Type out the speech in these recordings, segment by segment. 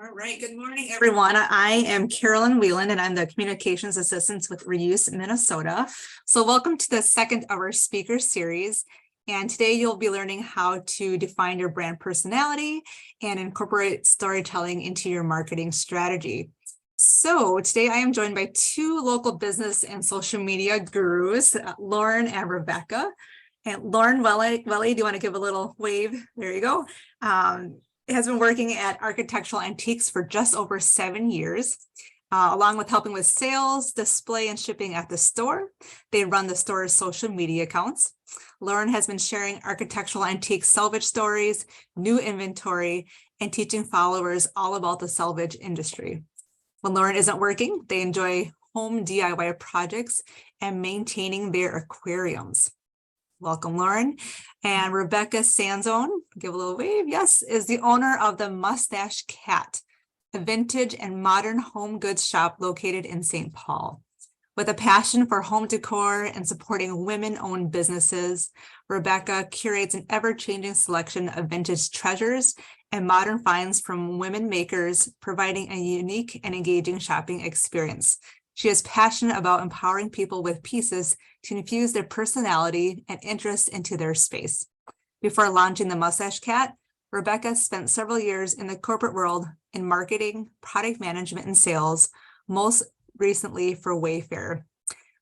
All right, good morning, everyone. I am Carolyn Whelan, and I'm the Communications Assistant with Reuse Minnesota. So welcome to the second of our speaker series. And today you'll be learning how to define your brand personality and incorporate storytelling into your marketing strategy. So today I am joined by two local business and social media gurus, Lauren and Rebecca. And Lauren Welle, do you want to give a little wave? There you go. Has been working at Architectural Antiques for just over 7 years, along with helping with sales, display, and shipping at the store. They run the store's social media accounts. Lauren has been sharing Architectural Antique salvage stories, new inventory, and teaching followers all about the salvage industry. When Lauren isn't working, they enjoy home DIY projects and maintaining their aquariums. Welcome, Lauren. And Rebecca Sansone, give a little wave, yes, is the owner of the Mustache Cat, a vintage and modern home goods shop located in St. Paul. With a passion for home decor and supporting women-owned businesses, Rebecca curates an ever-changing selection of vintage treasures and modern finds from women makers, providing a unique and engaging shopping experience. She is passionate about empowering people with pieces to infuse their personality and interest into their space. Before launching the Mustache Cat, Rebecca spent several years in the corporate world in marketing, product management, and sales, most recently for Wayfair,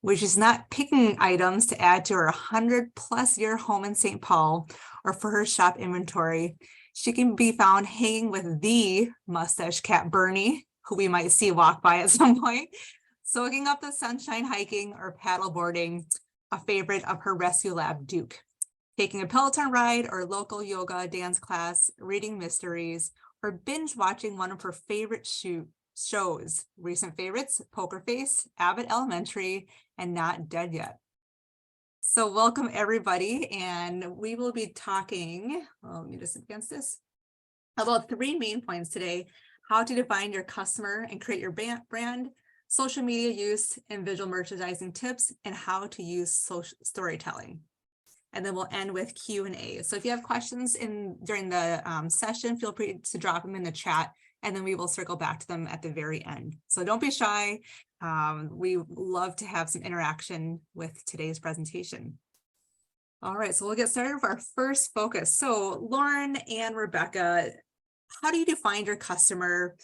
which is not picking items to add to her 100-plus-year home in St. Paul or for her shop inventory. She can be found hanging with the Mustache Cat, Bernie, who we might see walk by at some point, soaking up the sunshine, hiking, or paddle boarding, a favorite of her rescue lab, Duke. Taking a Peloton ride or local yoga dance class, reading mysteries, or binge watching one of her favorite shows. Recent favorites, Poker Face, Abbott Elementary, and Not Dead Yet. So welcome, everybody. And we will be talking, let me just advance this, about 3 main points today: how to define your customer and create your brand, social media use and visual merchandising tips, and how to use social storytelling. And then we'll end with Q&A. So if you have questions during the session, feel free to drop them in the chat, and then we will circle back to them at the very end. So don't be shy. We love to have some interaction with today's presentation. All right, so we'll get started with our first focus. So Lauren and Rebecca, how do you define your customer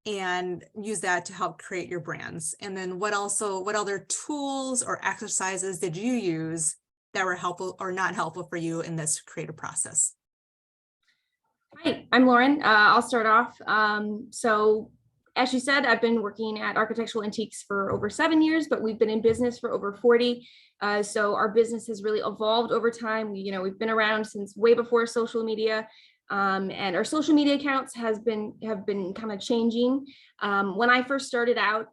and use that to help create your brands? And then what other tools or exercises did you use that were helpful or not helpful for you in this creative process? Hi, I'm Lauren. I'll start off. So as you said, I've been working at Architectural Antiques for over 7 years, but we've been in business for over 40. So our business has really evolved over time. We've been around since way before social media. And our social media accounts have been kind of changing. When I first started out,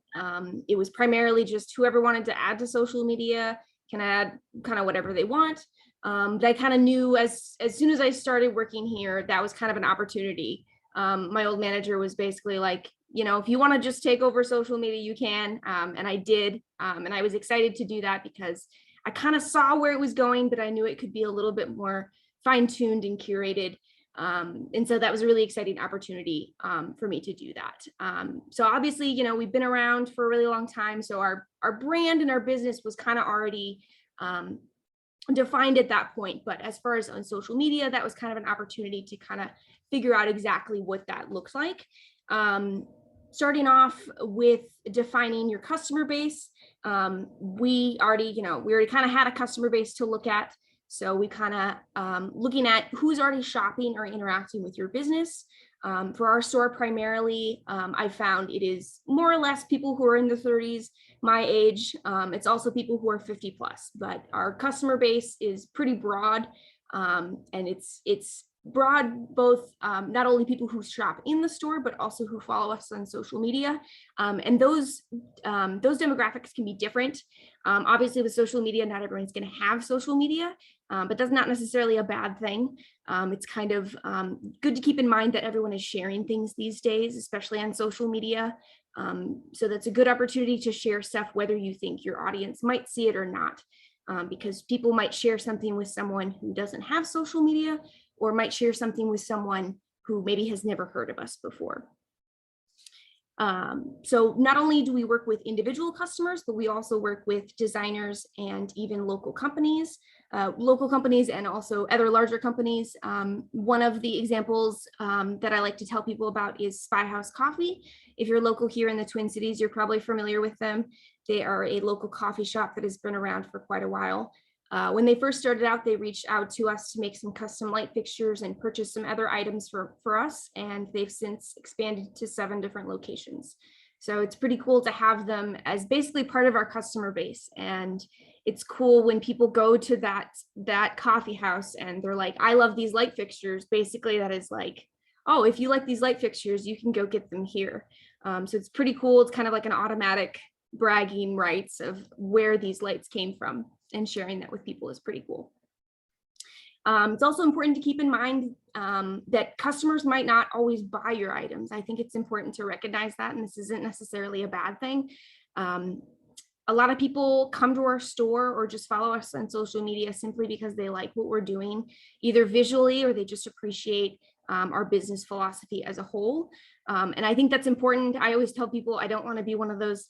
it was primarily just whoever wanted to add to social media can add kind of whatever they want. But I kind of knew as soon as I started working here, that was kind of an opportunity. My old manager was basically like, if you want to just take over social media, you can. And I did. And I was excited to do that because I kind of saw where it was going, but I knew it could be a little bit more fine-tuned and curated. And so that was a really exciting opportunity for me to do that. So obviously, we've been around for a really long time. So our brand and our business was kind of already defined at that point. But as far as on social media, that was kind of an opportunity to kind of figure out exactly what that looks like. Starting off with defining your customer base, we already kind of had a customer base to look at. So we kind of looking at who's already shopping or interacting with your business. For our store primarily, I found it is more or less people who are in their 30s, my age. It's also people who are 50 plus, but our customer base is pretty broad. And it's broad, both not only people who shop in the store, but also who follow us on social media. And those demographics can be different. Obviously with social media, not everyone's going to have social media, but that's not necessarily a bad thing. It's kind of good to keep in mind that everyone is sharing things these days, especially on social media. So that's a good opportunity to share stuff, whether you think your audience might see it or not, because people might share something with someone who doesn't have social media, or might share something with someone who maybe has never heard of us before. So not only do we work with individual customers, but we also work with designers and even local companies and also other larger companies. One of the examples that I like to tell people about is Spy House Coffee. If you're local here in the Twin Cities, you're probably familiar with them. They are a local coffee shop that has been around for quite a while. When they first started out, they reached out to us to make some custom light fixtures and purchase some other items for us, and they've since expanded to 7 different locations. So it's pretty cool to have them as basically part of our customer base. And it's cool when people go to that coffee house and they're like, I love these light fixtures. Basically, that is like, oh, if you like these light fixtures, you can go get them here. So it's pretty cool. It's kind of like an automatic bragging rights of where these lights came from, and sharing that with people is pretty cool. It's also important to keep in mind that customers might not always buy your items. I think it's important to recognize that, and this isn't necessarily a bad thing. A lot of people come to our store or just follow us on social media simply because they like what we're doing, either visually or they just appreciate our business philosophy as a whole. And I think that's important. I always tell people I don't want to be one of those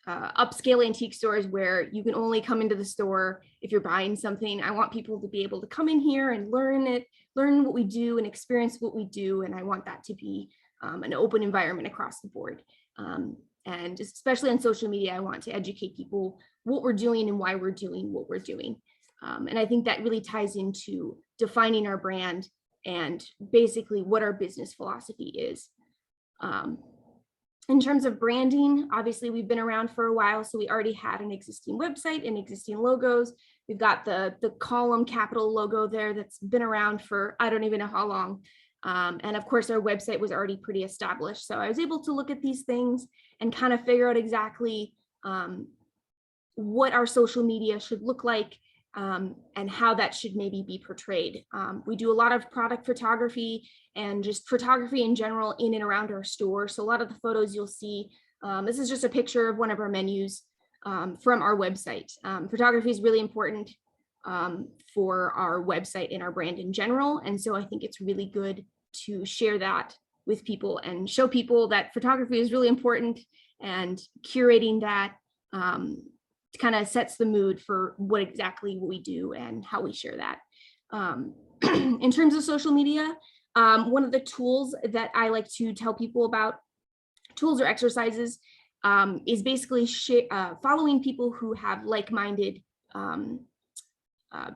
upscale antique stores where you can only come into the store if you're buying something. I want people to be able to come in here and learn what we do and experience what we do. And I want that to be an open environment across the board. And especially on social media, I want to educate people what we're doing and why we're doing what we're doing. And I think that really ties into defining our brand and basically what our business philosophy is. In terms of branding, obviously we've been around for a while, so we already had an existing website and existing logos. We've got the column capital logo there that's been around for I don't even know how long. And of course, our website was already pretty established. So I was able to look at these things and kind of figure out exactly what our social media should look like and how that should maybe be portrayed. We do a lot of product photography and just photography in general in and around our store. So a lot of the photos you'll see, this is just a picture of one of our menus from our website. Photography is really important for our website and our brand in general. And so I think it's really good to share that with people and show people that photography is really important, and curating that kind of sets the mood for what exactly we do and how we share that. In terms of social media, one of the tools that I like to tell people about, tools or exercises, is basically following people who have like-minded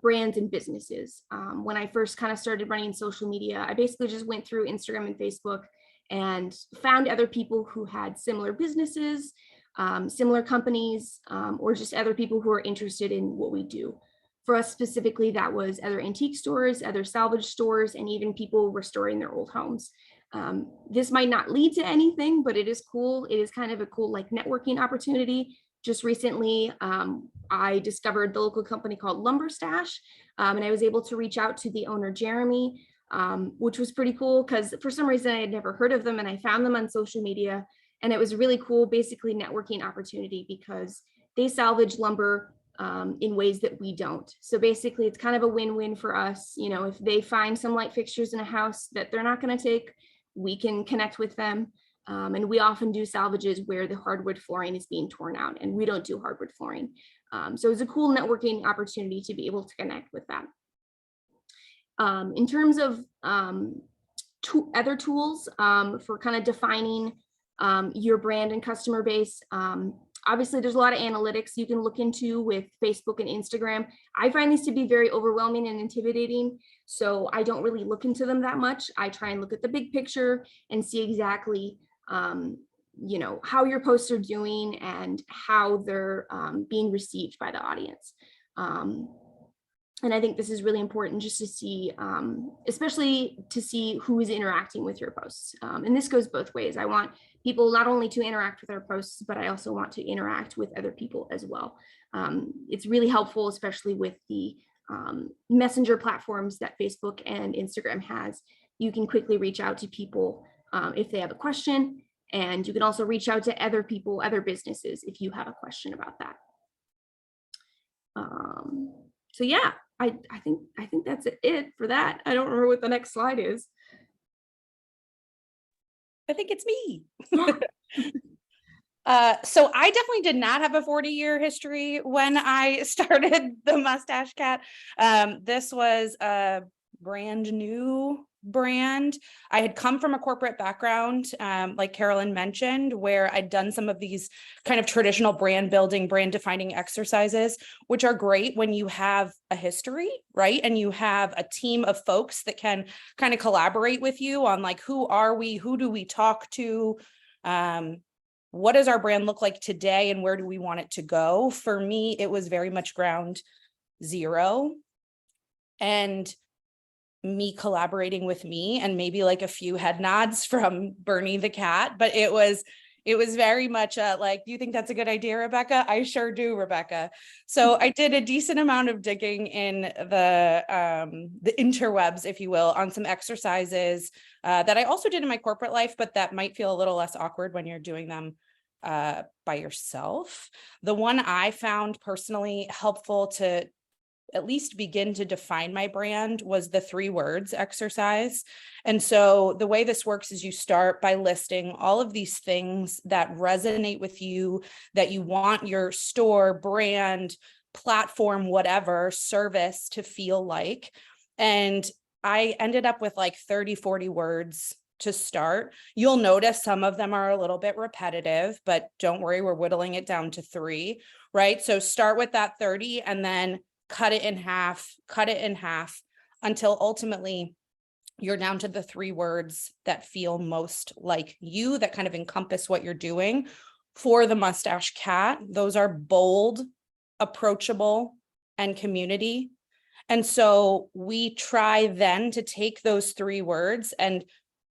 brands and businesses. When I first kind of started running social media, I basically just went through Instagram and Facebook and found other people who had similar businesses, similar companies, or just other people who are interested in what we do. For us specifically, that was other antique stores, other salvage stores, and even people restoring their old homes. This might not lead to anything, but it is cool. It is kind of a cool like networking opportunity. Just recently, I discovered the local company called Mustache, and I was able to reach out to the owner, Jeremy, which was pretty cool because for some reason I had never heard of them, and I found them on social media, and it was a really cool, basically networking opportunity because they salvage lumber in ways that we don't. So basically it's kind of a win-win for us. You know, if they find some light fixtures in a house that they're not going to take, we can connect with them. And we often do salvages where the hardwood flooring is being torn out, and we don't do hardwood flooring. So it's a cool networking opportunity to be able to connect with that. In terms of other tools for kind of defining your brand and customer base, obviously there's a lot of analytics you can look into with Facebook and Instagram. I find these to be very overwhelming and intimidating, so I don't really look into them that much. I try and look at the big picture and see exactly you know, how your posts are doing and how they're being received by the audience. And I think this is really important just to see, especially to see who is interacting with your posts. And this goes both ways. I want people not only to interact with our posts, but I also want to interact with other people as well. It's really helpful, especially with the messenger platforms that Facebook and Instagram has. You can quickly reach out to people if they have a question, and you can also reach out to other people, other businesses, if you have a question about that. So yeah, I think that's it for that. I don't remember what the next slide is. I think it's me. So I definitely did not have a 40-year history when I started the Mustache Cat. This was a brand new brand. I had come from a corporate background, like Carolyn mentioned, where I'd done some of these kind of traditional brand building, brand defining exercises, which are great when you have a history, right? And you have a team of folks that can kind of collaborate with you on like, who are we? Who do we talk to? What does our brand look like today and where do we want it to go? For me, it was very much ground zero and me collaborating with me and maybe like a few head nods from Bernie the cat, but it was very much like, do you think that's a good idea, Rebecca? I sure do, Rebecca. So I did a decent amount of digging in the interwebs, if you will, on some exercises that I also did in my corporate life, but that might feel a little less awkward when you're doing them by yourself. The one I found personally helpful to at least begin to define my brand was the 3 words exercise. And so the way this works is you start by listing all of these things that resonate with you, that you want your store, brand, platform, whatever service to feel like. And I ended up with like 30, 40 words to start. You'll notice some of them are a little bit repetitive, but don't worry, we're whittling it down to 3, right? So start with that 30 and then cut it in half until ultimately you're down to the 3 words that feel most like you, that kind of encompass what you're doing. For the Mustache Cat, those are bold, approachable, and community. And so we try then to take those 3 words and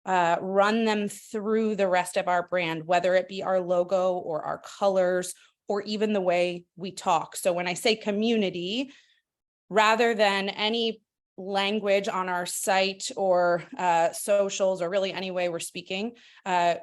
run them through the rest of our brand, whether it be our logo or our colors or even the way we talk. So when I say community, rather than any language on our site or socials or really any way we're speaking,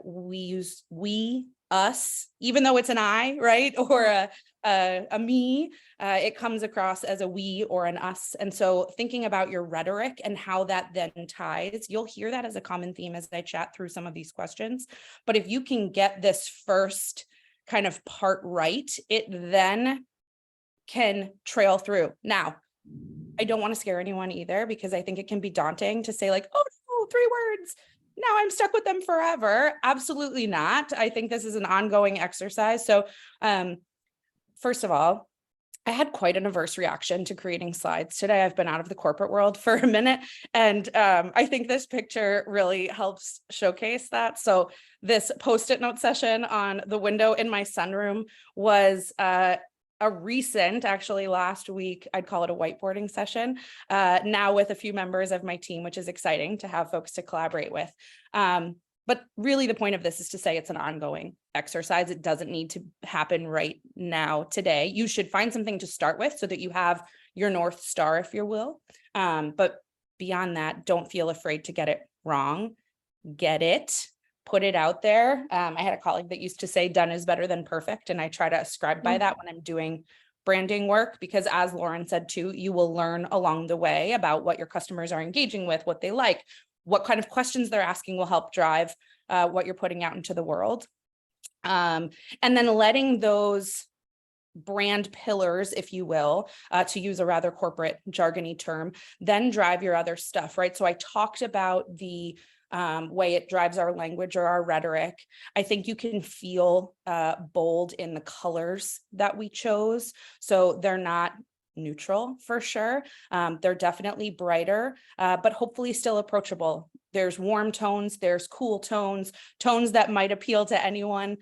we use we, us, even though it's an I, right? Or a me, it comes across as a we or an us. And so thinking about your rhetoric and how that then ties, you'll hear that as a common theme as I chat through some of these questions. But if you can get this first kind of part right, it then can trail through. Now, I don't want to scare anyone either, because I think it can be daunting to say like, oh no, 3 words. Now I'm stuck with them forever. Absolutely not. I think this is an ongoing exercise. So first of all, I had quite an averse reaction to creating slides today. I've been out of the corporate world for a minute, and I think this picture really helps showcase that. So this Post-it note session on the window in my sunroom was a recent, actually last week, I'd call it a whiteboarding session, now with a few members of my team, which is exciting to have folks to collaborate with. But really the point of this is to say it's an ongoing exercise. It doesn't need to happen right now, today. You should find something to start with so that you have your North Star, if you will. But beyond that, don't feel afraid to get it wrong. Get it. Put it out there. I had a colleague that used to say done is better than perfect. And I try to ascribe by that when I'm doing branding work, because as Lauren said too, you will learn along the way about what your customers are engaging with, what they like, what kind of questions they're asking will help drive what you're putting out into the world. And then letting those brand pillars, if you will, to use a rather corporate jargony term, then drive your other stuff, right? So I talked about the way it drives our language or our rhetoric. I think you can feel bold in the colors that we chose. So they're not neutral for sure. They're definitely brighter, but hopefully still approachable. There's warm tones, there's cool tones, tones that might appeal to anyone,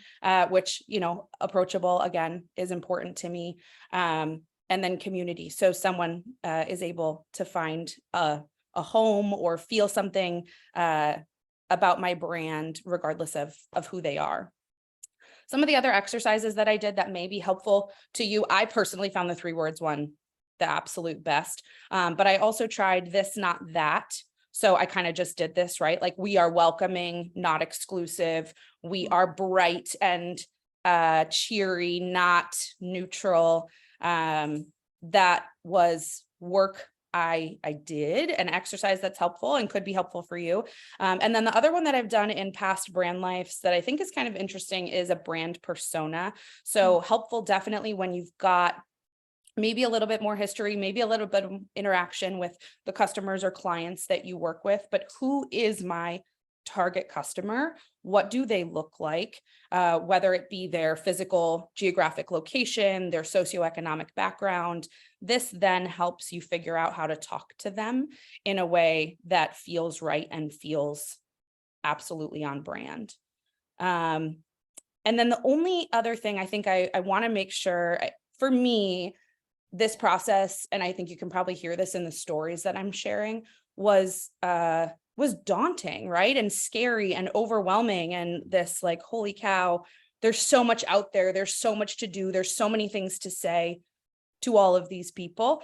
which, you know, approachable again is important to me. And then community. So someone is able to find a home or feel something about my brand, regardless of who they are. Some of the other exercises that I did that may be helpful to you, I personally found the 3 words one the absolute best, but I also tried this, not that. So I kind of just did this, right? Like, we are welcoming, not exclusive. We are bright and cheery, not neutral. That was work I did, an exercise that's helpful and could be helpful for you. And then the other one that I've done in past brand lives that I think is kind of interesting is a brand persona. So helpful definitely when you've got maybe a little bit more history, maybe a little bit of interaction with the customers or clients that you work with, but who is my target customer? What do they look like? Whether it be their physical geographic location, their socioeconomic background. This then helps you figure out how to talk to them in a way that feels right and feels absolutely on brand. And then the only other thing I think I want to make sure, for me, this process, and I think you can probably hear this in the stories that I'm sharing, was daunting, right? And scary and overwhelming. And this like, holy cow, there's so much out there. There's so much to do. There's so many things to say to all of these people.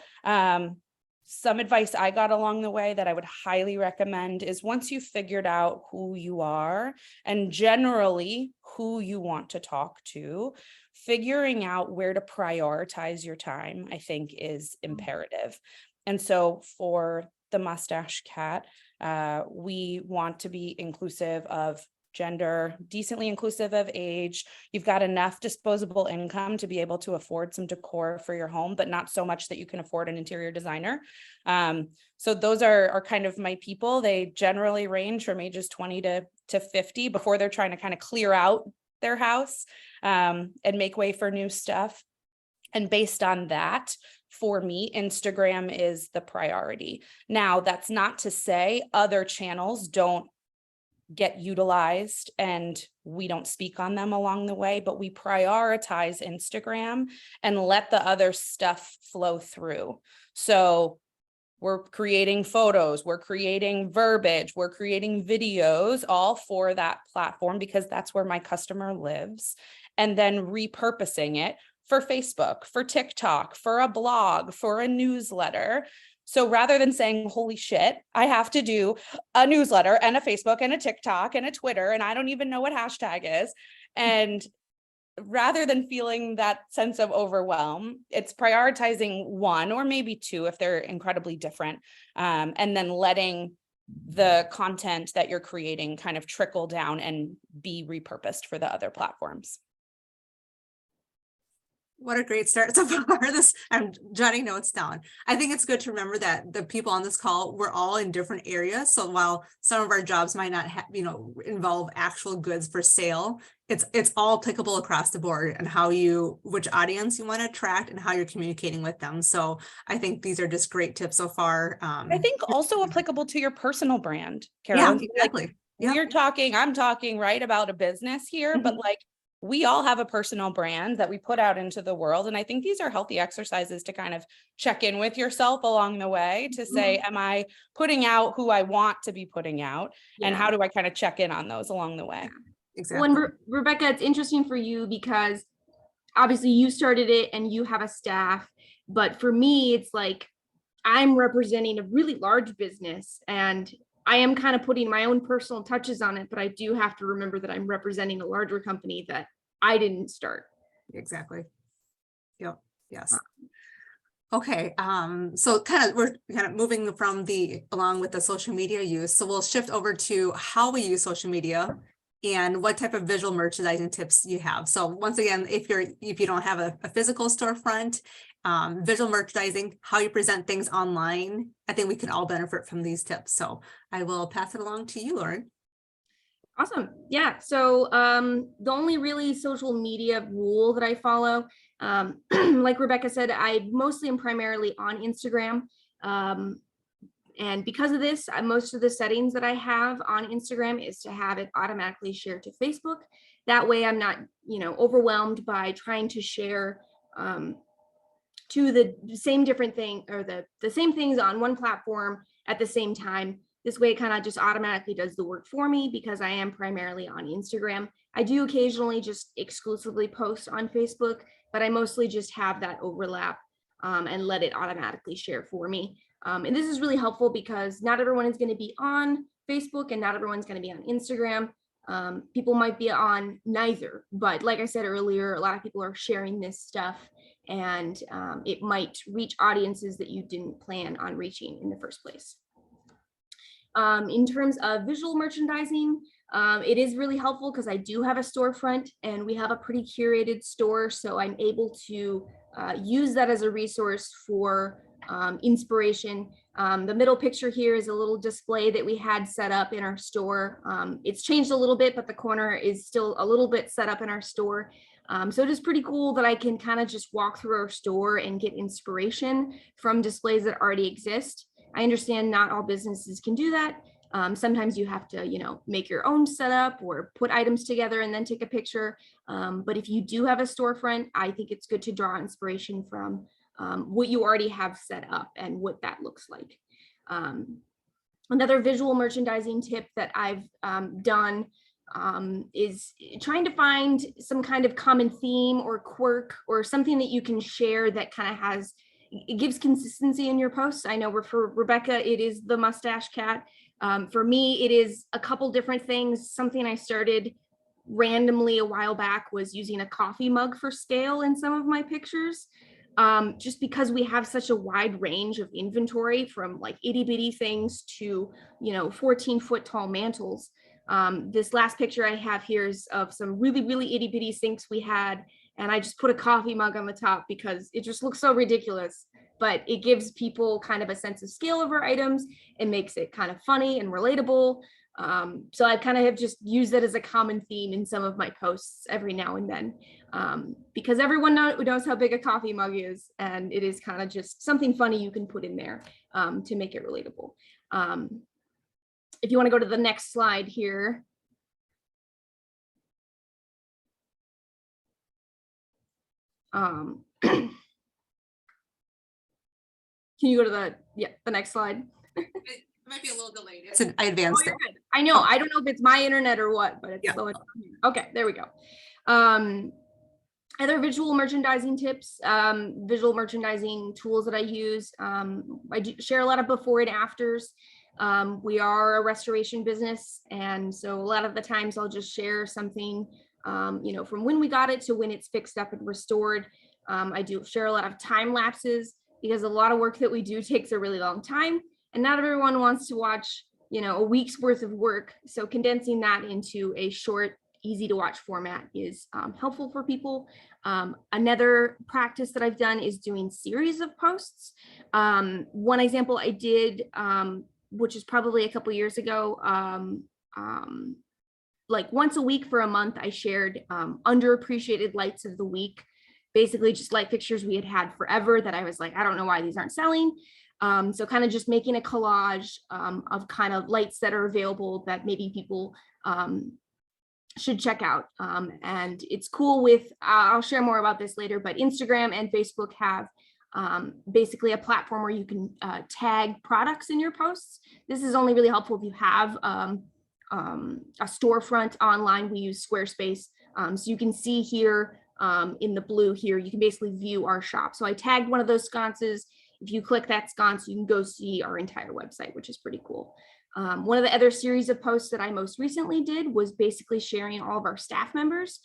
Some advice I got along the way that I would highly recommend is once you've figured out who you are and generally who you want to talk to, figuring out where to prioritize your time, I think is imperative. And so for the Mustache Cat, we want to be inclusive of gender, decently inclusive of age. You've got enough disposable income to be able to afford some decor for your home, but not so much that you can afford an interior designer. So those are kind of my people. They generally range from ages 20 to 50 before they're trying to kind of clear out their house and make way for new stuff. And based on that, for me, Instagram is the priority. Now, that's not to say other channels don't get utilized and we don't speak on them along the way, but we prioritize Instagram and let the other stuff flow through. So we're creating photos, we're creating verbiage, we're creating videos, all for that platform because that's where my customer lives, and then repurposing it for Facebook, for TikTok, for a blog, for a newsletter. So rather than saying, holy shit, I have to do a newsletter and a Facebook and a TikTok and a Twitter, and I don't even know what hashtag is. And rather than feeling that sense of overwhelm, it's prioritizing one or maybe two if they're incredibly different, and then letting the content that you're creating kind of trickle down and be repurposed for the other platforms. What a great start so far. I'm jotting notes down. I think it's good to remember that the people on this call, we're all in different areas. So while some of our jobs might not involve actual goods for sale, it's all applicable across the board and which audience you want to attract and how you're communicating with them. So I think these are just great tips so far. I think also applicable to your personal brand, Carolyn. Yeah, exactly. Like, I'm talking right about a business here, but like, we all have a personal brand that we put out into the world. And I think these are healthy exercises to kind of check in with yourself along the way to say, am I putting out who I want to be putting out? Yeah. And how do I kind of check in on those along the way? Yeah, exactly. Well, Rebecca, it's interesting for you because obviously you started it and you have a staff, but for me, it's like, I'm representing a really large business and I am kind of putting my own personal touches on it, but I do have to remember that I'm representing a larger company that I didn't start. Exactly. Yep. Yes. Okay. So we're kind of moving from along with the social media use. So we'll shift over to how we use social media and what type of visual merchandising tips you have. So once again, if you don't have a physical storefront, visual merchandising, how you present things online, I think we can all benefit from these tips. So I will pass it along to you, Lauren. Awesome. Yeah. So the only really social media rule that I follow, like Rebecca said, I mostly am primarily on Instagram. And because of this, most of the settings that I have on Instagram is to have it automatically shared to Facebook. That way I'm not, overwhelmed by trying to share to the same different thing or the same things on one platform at the same time. This way it kind of just automatically does the work for me because I am primarily on Instagram. I do occasionally just exclusively post on Facebook, but I mostly just have that overlap and let it automatically share for me. And this is really helpful because not everyone is going to be on Facebook and not everyone's going to be on Instagram. People might be on neither, but like I said earlier, a lot of people are sharing this stuff and it might reach audiences that you didn't plan on reaching in the first place. In terms of visual merchandising, it is really helpful because I do have a storefront and we have a pretty curated store. So I'm able to use that as a resource for inspiration. The middle picture here is a little display that we had set up in our store. It's changed a little bit, but the corner is still a little bit set up in our store. So it is pretty cool that I can kind of just walk through our store and get inspiration from displays that already exist. I understand not all businesses can do that. Sometimes you have to, make your own setup or put items together and then take a picture. But if you do have a storefront, I think it's good to draw inspiration from what you already have set up and what that looks like. Another visual merchandising tip that I've done is trying to find some kind of common theme or quirk or something that you can share that kind of it gives consistency in your posts. I know for Rebecca, it is the mustache cat. For me, it is a couple different things. Something I started randomly a while back was using a coffee mug for scale in some of my pictures. Just because we have such a wide range of inventory from like itty bitty things to, 14-foot tall mantles. This last picture I have here is of some really, really itty bitty sinks we had. And I just put a coffee mug on the top because it just looks so ridiculous, but it gives people kind of a sense of scale of our items. It makes it kind of funny and relatable. So I kind of have just used that as a common theme in some of my posts every now and then, because everyone knows how big a coffee mug is, and it is kind of just something funny you can put in there to make it relatable. If you want to go to the next slide here. Can you go to the next slide? It might be a little delayed. I advanced it. I know. I don't know if it's my internet or what, but it's slow. Okay, there we go. Other visual merchandising tips, visual merchandising tools that I use. I do share a lot of before and afters. We are a restoration business, and so a lot of the times I'll just share something from when we got it to when it's fixed up and restored. I do share a lot of time lapses because a lot of work that we do takes a really long time, and not everyone wants to watch, a week's worth of work. So condensing that into a short, easy to watch format is helpful for people. Another practice that I've done is doing series of posts. One example I did, which is probably a couple years ago, like once a week for a month, I shared underappreciated lights of the week, basically just light fixtures we had forever that I was like, I don't know why these aren't selling. So kind of just making a collage of kind of lights that are available that maybe people should check out. And it's cool with, I'll share more about this later, but Instagram and Facebook have basically a platform where you can tag products in your posts. This is only really helpful if you have a storefront online. We use Squarespace. So you can see here in the blue here, you can basically view our shop. So I tagged one of those sconces. If you click that sconce, you can go see our entire website, which is pretty cool. One of the other series of posts that I most recently did was basically sharing all of our staff members,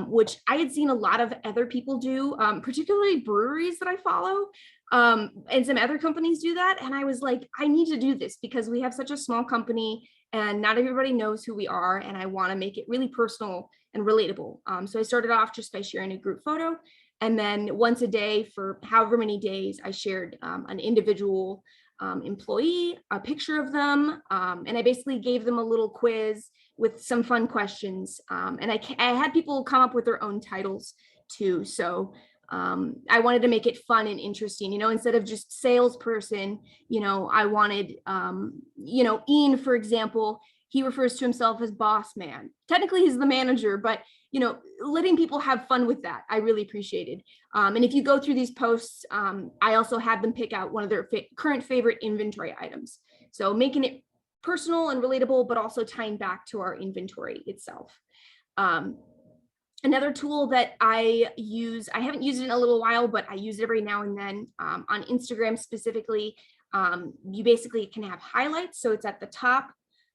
which I had seen a lot of other people do, particularly breweries that I follow, and some other companies do that. And I was like, I need to do this because we have such a small company and not everybody knows who we are. And I want to make it really personal and relatable. So I started off just by sharing a group photo. And then once a day for however many days, I shared an individual employee, a picture of them, and I basically gave them a little quiz with some fun questions. And I had people come up with their own titles too. So I wanted to make it fun and interesting, instead of just salesperson, I wanted, Ian, for example, he refers to himself as boss man. Technically he's the manager, but letting people have fun with that, I really appreciated. And if you go through these posts, I also had them pick out one of their current favorite inventory items. So making it personal and relatable, but also tying back to our inventory itself. Another tool that I use, I haven't used it in a little while, but I use it every now and then on Instagram specifically. You basically can have highlights. So it's at the top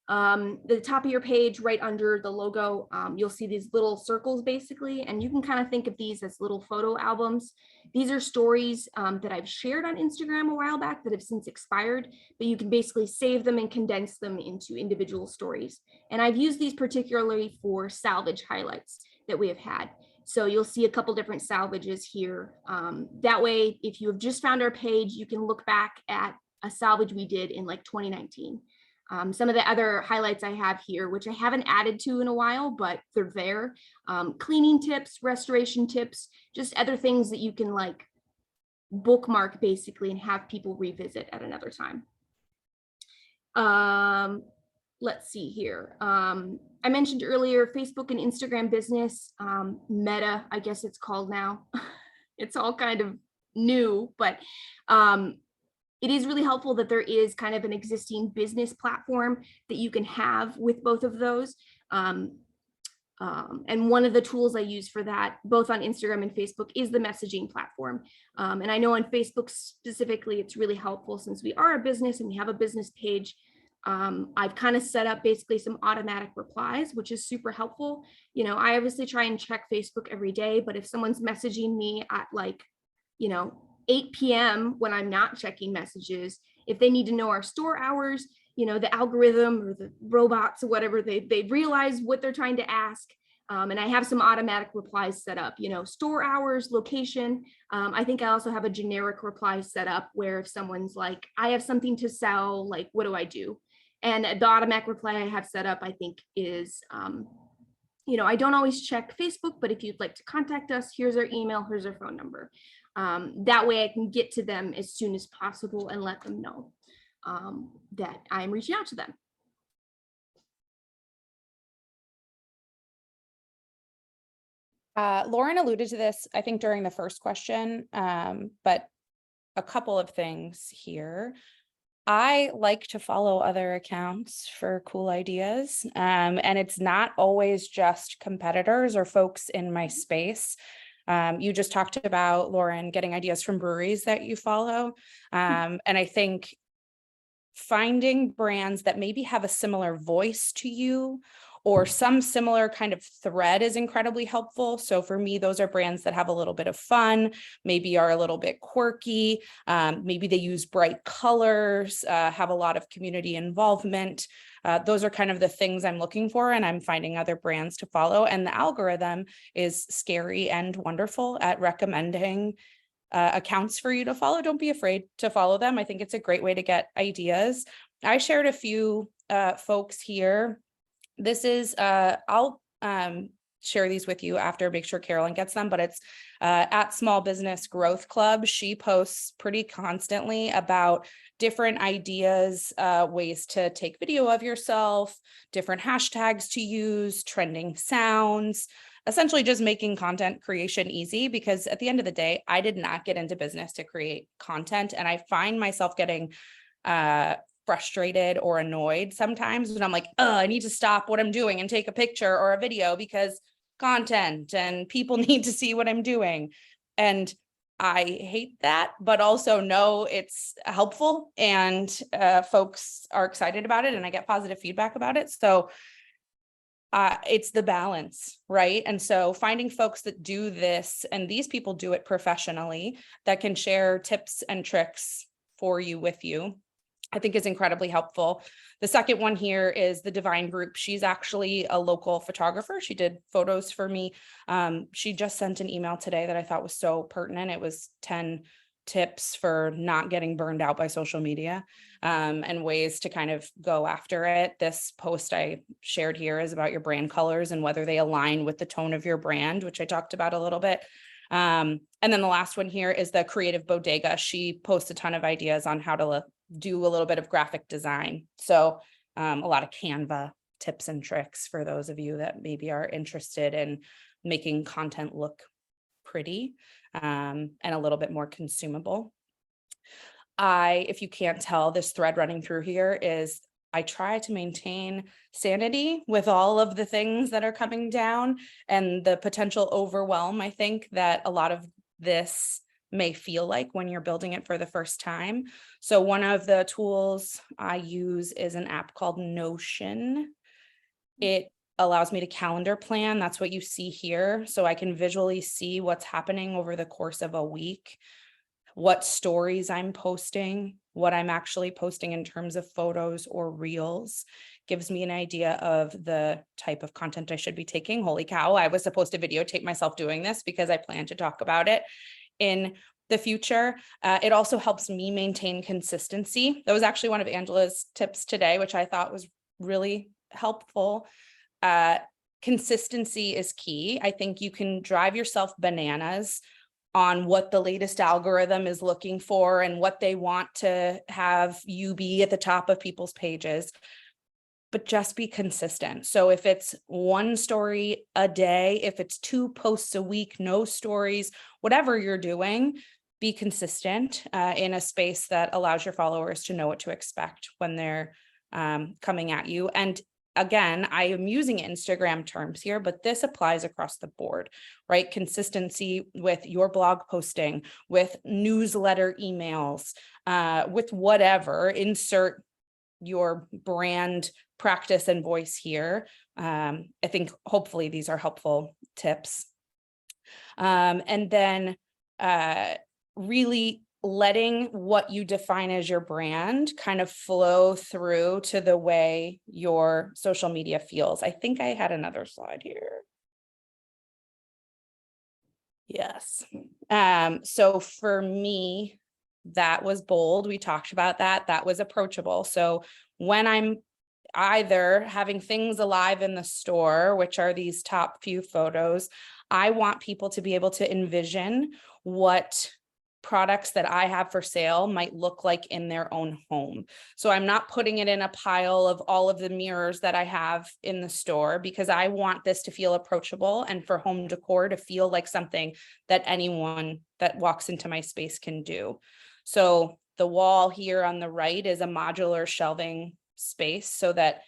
The top of your page, right under the logo, you'll see these little circles basically, and you can kind of think of these as little photo albums. These are stories that I've shared on Instagram a while back that have since expired, but you can basically save them and condense them into individual stories. And I've used these particularly for salvage highlights that we have had. So you'll see a couple different salvages here. That way, if you have just found our page, you can look back at a salvage we did in like 2019. Some of the other highlights I have here, which I haven't added to in a while, but they're there. Cleaning tips, restoration tips, just other things that you can like bookmark basically and have people revisit at another time. Let's see here. I mentioned earlier, Facebook and Instagram business, Meta, I guess it's called now. It's all kind of new, but it is really helpful that there is kind of an existing business platform that you can have with both of those. And one of the tools I use for that, both on Instagram and Facebook, is the messaging platform. And I know on Facebook specifically, it's really helpful since we are a business and we have a business page. I've kind of set up basically some automatic replies, which is super helpful. You know, I obviously try and check Facebook every day, but if someone's messaging me at like, 8 p.m. when I'm not checking messages, if they need to know our store hours, the algorithm or the robots or whatever, they realize what they're trying to ask. And I have some automatic replies set up, store hours, location. I think I also have a generic reply set up where if someone's like, I have something to sell, like, what do I do? And the automatic reply I have set up, I think is, I don't always check Facebook, but if you'd like to contact us, here's our email, here's our phone number. That way I can get to them as soon as possible and let them know that I'm reaching out to them. Lauren alluded to this, I think, during the first question, but a couple of things here. I like to follow other accounts for cool ideas, and it's not always just competitors or folks in my space. You just talked about, Lauren, getting ideas from breweries that you follow. And I think finding brands that maybe have a similar voice to you or some similar kind of thread is incredibly helpful. So for me, those are brands that have a little bit of fun, maybe are a little bit quirky, maybe they use bright colors, have a lot of community involvement. Those are kind of the things I'm looking for, and I'm finding other brands to follow. And the algorithm is scary and wonderful at recommending accounts for you to follow. Don't be afraid to follow them. I think it's a great way to get ideas. I shared a few folks here. This is, I'll share these with you after, make sure Carolyn gets them, but it's at Small Business Growth Club. She posts pretty constantly about different ideas, ways to take video of yourself, different hashtags to use, trending sounds, essentially just making content creation easy, because at the end of the day, I did not get into business to create content. And I find myself getting frustrated or annoyed sometimes when I'm like, oh, I need to stop what I'm doing and take a picture or a video because content and people need to see what I'm doing. And I hate that, but also know it's helpful and folks are excited about it and I get positive feedback about it. So it's the balance, right? And so finding folks that do this, and these people do it professionally, that can share tips and tricks for you with you, I think is incredibly helpful. The second one here is the Divine Group. She's actually a local photographer. She did photos for me. She just sent an email today that I thought was so pertinent. It was 10 tips for not getting burned out by social media and ways to kind of go after it. This post I shared here is about your brand colors and whether they align with the tone of your brand, which I talked about a little bit. And then the last one here is the Creative Bodega. She posts a ton of ideas on how to do a little bit of graphic design. So a lot of Canva tips and tricks for those of you that maybe are interested in making content look pretty and a little bit more consumable. If you can't tell, this thread running through here is I try to maintain sanity with all of the things that are coming down and the potential overwhelm. I think that a lot of this may feel like when you're building it for the first time. So one of the tools I use is an app called Notion. It allows me to calendar plan. That's what you see here. So I can visually see what's happening over the course of a week, what stories I'm posting, what I'm actually posting in terms of photos or reels. Gives me an idea of the type of content I should be taking. Holy cow, I was supposed to videotape myself doing this because I plan to talk about it in the future. It also helps me maintain consistency. That was actually one of Angela's tips today, which I thought was really helpful. Consistency is key. I think you can drive yourself bananas on what the latest algorithm is looking for and what they want to have you be at the top of people's pages, but just be consistent. So if it's one story a day, if it's 2 posts a week, no stories, whatever you're doing, be consistent in a space that allows your followers to know what to expect when they're coming at you. And again, I am using Instagram terms here, but this applies across the board, right? Consistency with your blog posting, with newsletter emails, with whatever, insert your brand practice and voice here. I think hopefully these are helpful tips. And then really letting what you define as your brand kind of flow through to the way your social media feels. I think I had another slide here. Yes. So for me, that was bold. We talked about that. That was approachable. So when I'm either having things alive in the store, which are these top few photos, I want people to be able to envision what products that I have for sale might look like in their own home. So I'm not putting it in a pile of all of the mirrors that I have in the store, because I want this to feel approachable and for home decor to feel like something that anyone that walks into my space can do. So the wall here on the right is a modular shelving space so that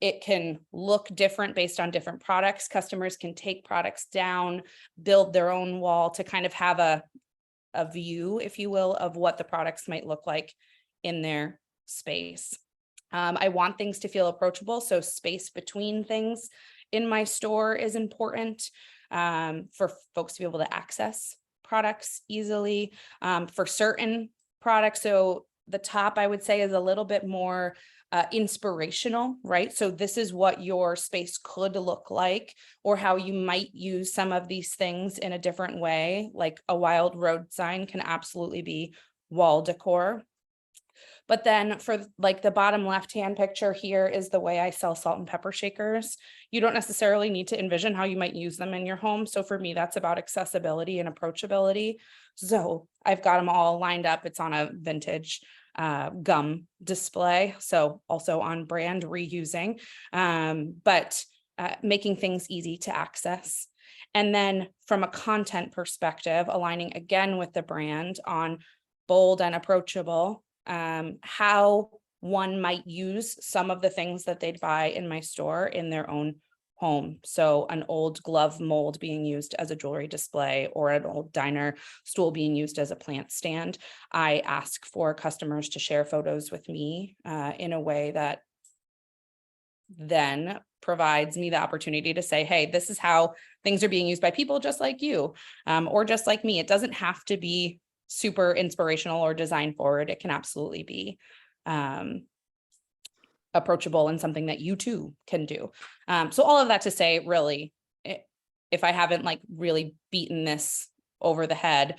it can look different based on different products. Customers can take products down, build their own wall to kind of have a view, if you will, of what the products might look like in their space. I want things to feel approachable, so space between things in my store is important for folks to be able to access products easily for certain products. So the top, I would say, is a little bit more inspirational, right? So this is what your space could look like, or how you might use some of these things in a different way. Like a wild road sign can absolutely be wall decor. But then for like the bottom left-hand picture here is the way I sell salt and pepper shakers. You don't necessarily need to envision how you might use them in your home. So for me, that's about accessibility and approachability. So I've got them all lined up. It's on a vintage gum display, so also on brand, reusing, but making things easy to access. And then from a content perspective, aligning again with the brand on bold and approachable, how one might use some of the things that they'd buy in my store in their own home. So an old glove mold being used as a jewelry display, or an old diner stool being used as a plant stand. I ask for customers to share photos with me in a way that then provides me the opportunity to say, hey, this is how things are being used by people just like you, or just like me. It doesn't have to be super inspirational or design forward. It can absolutely be approachable and something that you too can do. So all of that to say, really, if I haven't like really beaten this over the head,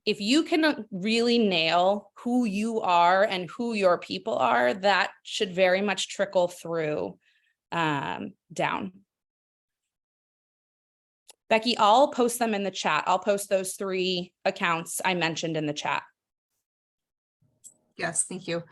if you can really nail who you are and who your people are, that should very much trickle through down. Becky, I'll post them in the chat. I'll post those 3 accounts I mentioned in the chat. Yes, thank you.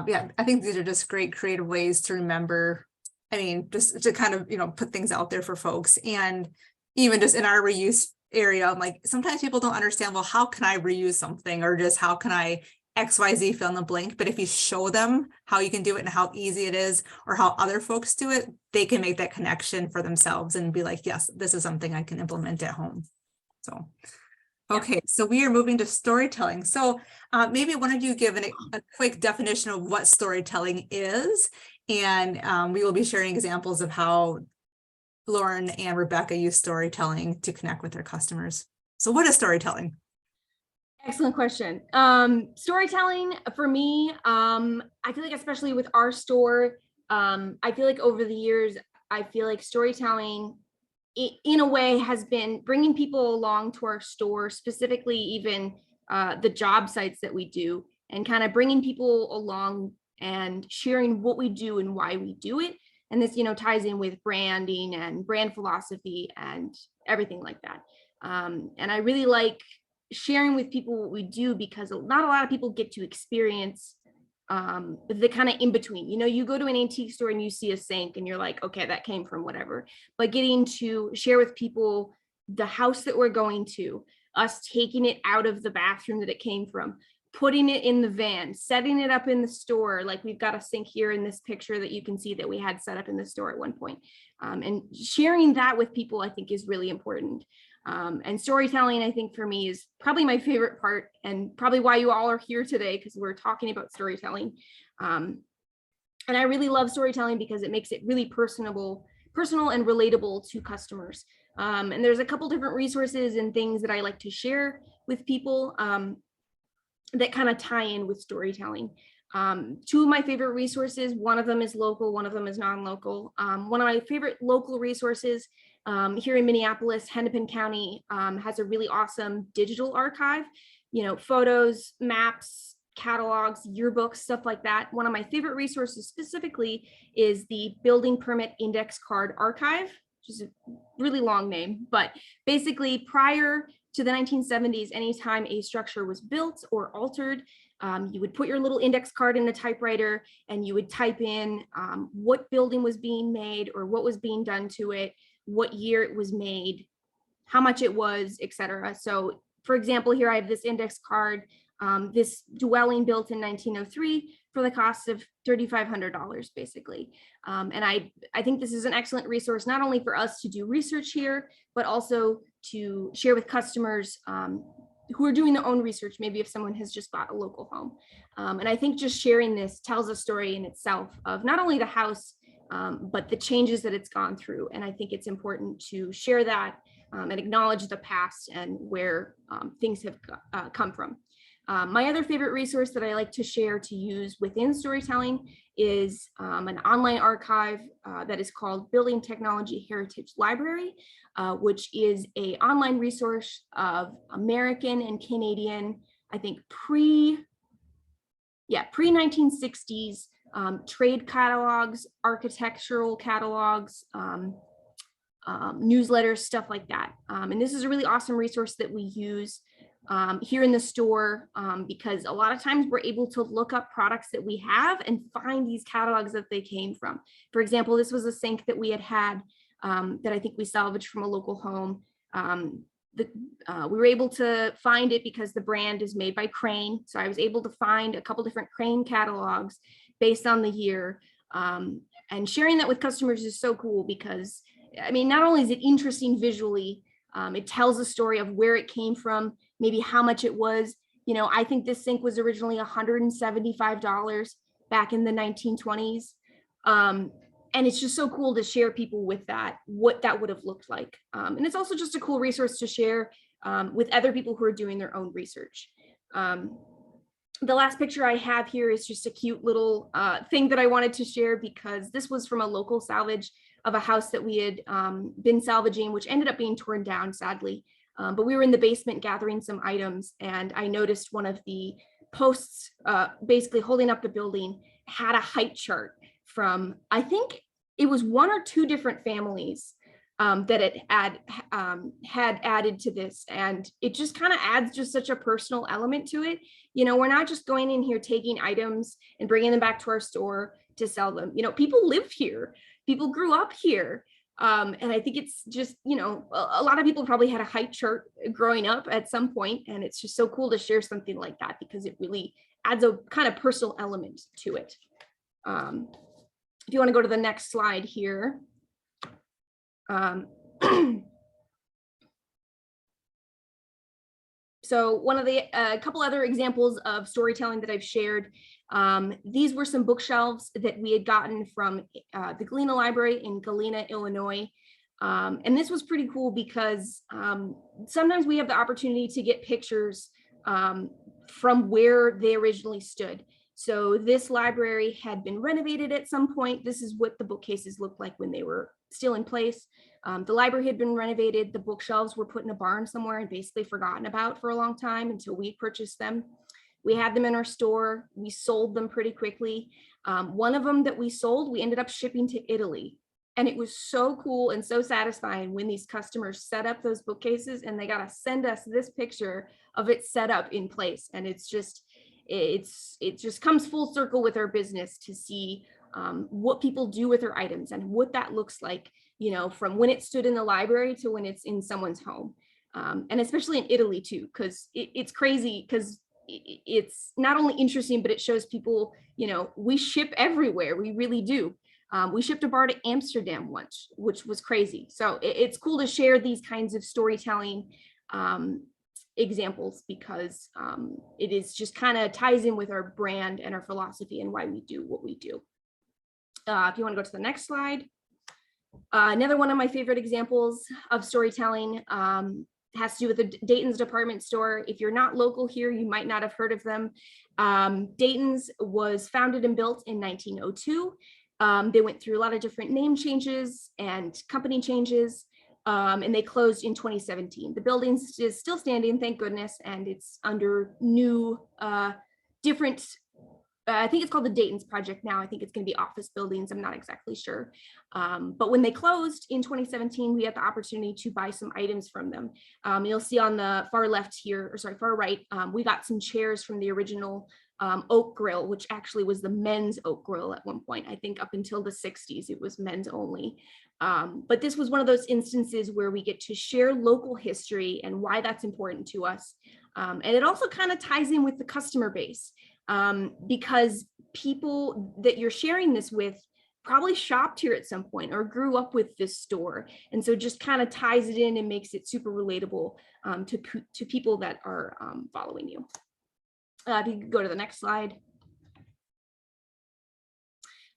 Yeah, I think these are just great creative ways to remember. I mean, just to kind of, put things out there for folks. And even just in our reuse area, I'm like, sometimes people don't understand, well, how can I reuse something, or just how can I XYZ fill in the blank? But if you show them how you can do it and how easy it is, or how other folks do it, they can make that connection for themselves and be like, yes, this is something I can implement at home. So Okay, so we are moving to storytelling. So maybe one of you give a quick definition of what storytelling is, and we will be sharing examples of how Lauren and Rebecca use storytelling to connect with their customers. So what is storytelling? Excellent question. Storytelling for me, I feel like especially with our store, I feel like over the years, I feel like storytelling in a way has been bringing people along to our store, specifically even the job sites that we do, and kind of bringing people along and sharing what we do and why we do it. And this, ties in with branding and brand philosophy and everything like that. And I really like sharing with people what we do because not a lot of people get to experience the kind of in between. You go to an antique store and you see a sink and you're like, okay, that came from whatever. But getting to share with people the house that we're going to, us taking it out of the bathroom that it came from, putting it in the van, setting it up in the store. Like we've got a sink here in this picture that you can see that we had set up in the store at one point. And sharing that with people, I think, is really important. And storytelling, I think for me, is probably my favorite part and probably why you all are here today, because we're talking about storytelling. And I really love storytelling because it makes it really personal and relatable to customers. And there's a couple different resources and things that I like to share with people that kind of tie in with storytelling. Two of my favorite resources, one of them is local, one of them is non-local. One of my favorite local resources here in Minneapolis, Hennepin County has a really awesome digital archive, photos, maps, catalogs, yearbooks, stuff like that. One of my favorite resources specifically is the Building Permit Index Card Archive, which is a really long name, but basically prior to the 1970s, anytime a structure was built or altered, you would put your little index card in the typewriter and you would type in what building was being made or what was being done to it, what year it was made, how much it was, etc. So for example, here I have this index card, this dwelling built in 1903 for the cost of $3,500 basically. And I think this is an excellent resource, not only for us to do research here, but also to share with customers who are doing their own research, maybe if someone has just bought a local home. And I think just sharing this tells a story in itself of not only the house, but the changes that it's gone through. And I think it's important to share that and acknowledge the past and where things have come from. My other favorite resource that I like to share to use within storytelling is an online archive that is called Building Technology Heritage Library, which is an online resource of American and Canadian, I think pre-1960s trade catalogs, architectural catalogs, newsletters, stuff like that. And this is a really awesome resource that we use here in the store because a lot of times we're able to look up products that we have and find these catalogs that they came from. For example, this was a sink that we had that I think we salvaged from a local home. We were able to find it because the brand is made by Crane. So I was able to find a couple different Crane catalogs based on the year. And sharing that with customers is so cool because, I mean, not only is it interesting visually, it tells a story of where it came from, maybe how much it was. I think this sink was originally $175 back in the 1920s. And it's just so cool to share people with that, what that would have looked like. And it's also just a cool resource to share with other people who are doing their own research. The last picture I have here is just a cute little thing that I wanted to share because this was from a local salvage of a house that we had been salvaging, which ended up being torn down, sadly. But we were in the basement gathering some items, and I noticed one of the posts basically holding up the building had a height chart from, I think it was one or two different families that it had added to this. And it just kind of adds just such a personal element to it. We're not just going in here taking items and bringing them back to our store to sell them. People live here, people grew up here. And I think it's just, a lot of people probably had a height chart growing up at some point, and it's just so cool to share something like that because it really adds a kind of personal element to it. If you want to go to the next slide here. So one of the couple other examples of storytelling that I've shared, these were some bookshelves that we had gotten from the Galena Library in Galena, Illinois. And this was pretty cool because sometimes we have the opportunity to get pictures from where they originally stood. So this library had been renovated at some point. This is what the bookcases looked like when they were still in place. The library had been renovated. The bookshelves were put in a barn somewhere and basically forgotten about for a long time until we purchased them. We had them in our store. We sold them pretty quickly. One of them that we sold, we ended up shipping to Italy. And it was so cool and so satisfying when these customers set up those bookcases and they got to send us this picture of it set up in place. And it just comes full circle with our business to see what people do with their items and what that looks like, you know, from when it stood in the library to when it's in someone's home. And especially in Italy too, because it's crazy because it's not only interesting, but it shows people, you know, we ship everywhere. We really do. We shipped a bar to Amsterdam once, which was crazy. So it's cool to share these kinds of storytelling examples because it is just kind of ties in with our brand and our philosophy and why we do what we do. If you want to go to the next slide. Another one of my favorite examples of storytelling has to do with the Dayton's department store. If you're not local here, you might not have heard of them. Dayton's was founded and built in 1902. They went through a lot of different name changes and company changes, and they closed in 2017. The building is still standing, thank goodness, and it's under new, different, I think it's called the Dayton's Project now. I think it's going to be office buildings. I'm not exactly sure. But when they closed in 2017, we had the opportunity to buy some items from them. You'll see on the far left here, or sorry, far right, we got some chairs from the original oak grill, which actually was the men's oak grill at one point. I think up until the 60s, it was men's only. But this was one of those instances where we get to share local history and why that's important to us. And it also kind of ties in with the customer base because people that you're sharing this with probably shopped here at some point or grew up with this store. And so just kind of ties it in and makes it super relatable to people that are following you. If you could go to the next slide.